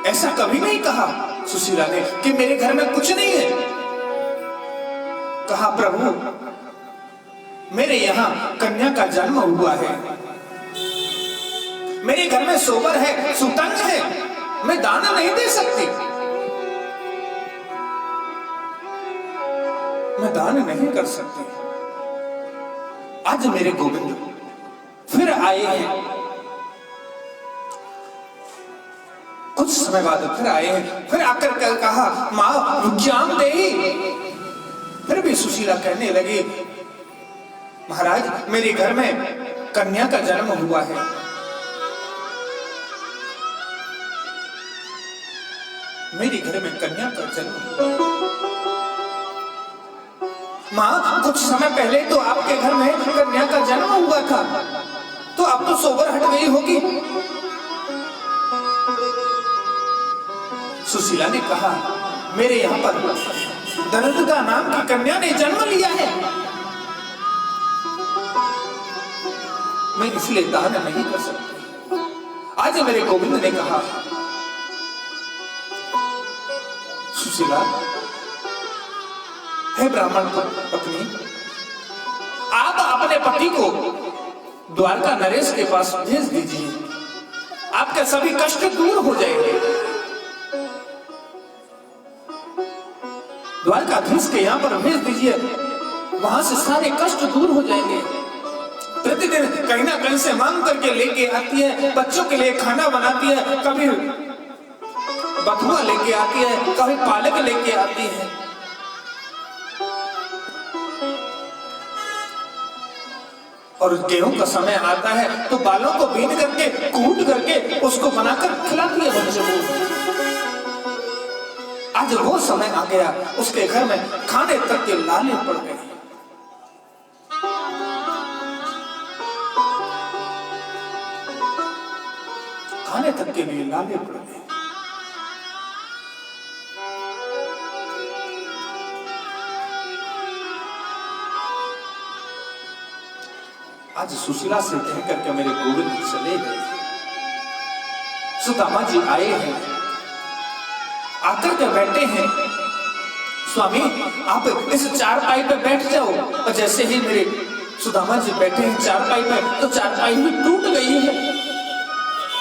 Speaker 1: ऐसा कभी नहीं कहा सुशीला ने कि मेरे घर में कुछ नहीं है। कहा प्रभु मेरे यहाँ कन्या का जन्म हुआ है, मेरे घर में सोबर है, सुतंग है, मैं दान नहीं दे सकती, मैं दान नहीं कर सकती। आज मेरे गोविंद फिर आए हैं, कुछ समय बाद फिर आए हैं, फिर आकर कर कहा मां भिक्षाम दे। फिर भी सुशीला कहने लगी, महाराज मेरे घर में कन्या का जन्म हुआ है, मेरे घर में कन्या का जन्म हुआ है। मां कुछ समय पहले तो आपके घर में कन्या का जन्म हुआ था, तो अब तो सोबर हट गई होगी। सुशीला ने कहा मेरे यहाँ पर दरदगा नाम की कन्या ने जन्म लिया है, मैं इसलिए दान नहीं कर सकती। आज मेरे गोविंद ने कहा सुशीला हे ब्राह्मण पत्नी, आप अपने पति को द्वारका नरेश के पास भेज दीजिए, आपके सभी कष्ट दूर हो जाएंगे। द्वारकाधीश के यहाँ पर भेज दीजिए, वहां से सारे कष्ट दूर हो जाएंगे। प्रतिदिन कहीं ना कहीं से मांग करके लेके आती है, बच्चों के लिए खाना बनाती है, कभी बथुआ लेके आती है, कभी पालक लेके आती है। और गेहूं का समय आता है तो बालों को बीन करके कूट करके उसको बनाकर खिलाती है बच्चों को। आज वो समय आ गया, उसके घर में खाने तक के लाले पड़ गए। खाने तक के लिए लाले पड़ गए। आज सुशीला से कह करके मेरे गोविंद चले गए। सुदामा जी आए हैं, आकर के बैठे हैं, स्वामी आप इस चारपाई पे बैठ जाओ। और जैसे ही मेरे सुदामा जी बैठे हैं चारपाई पे, तो चारपाई भी टूट गई है।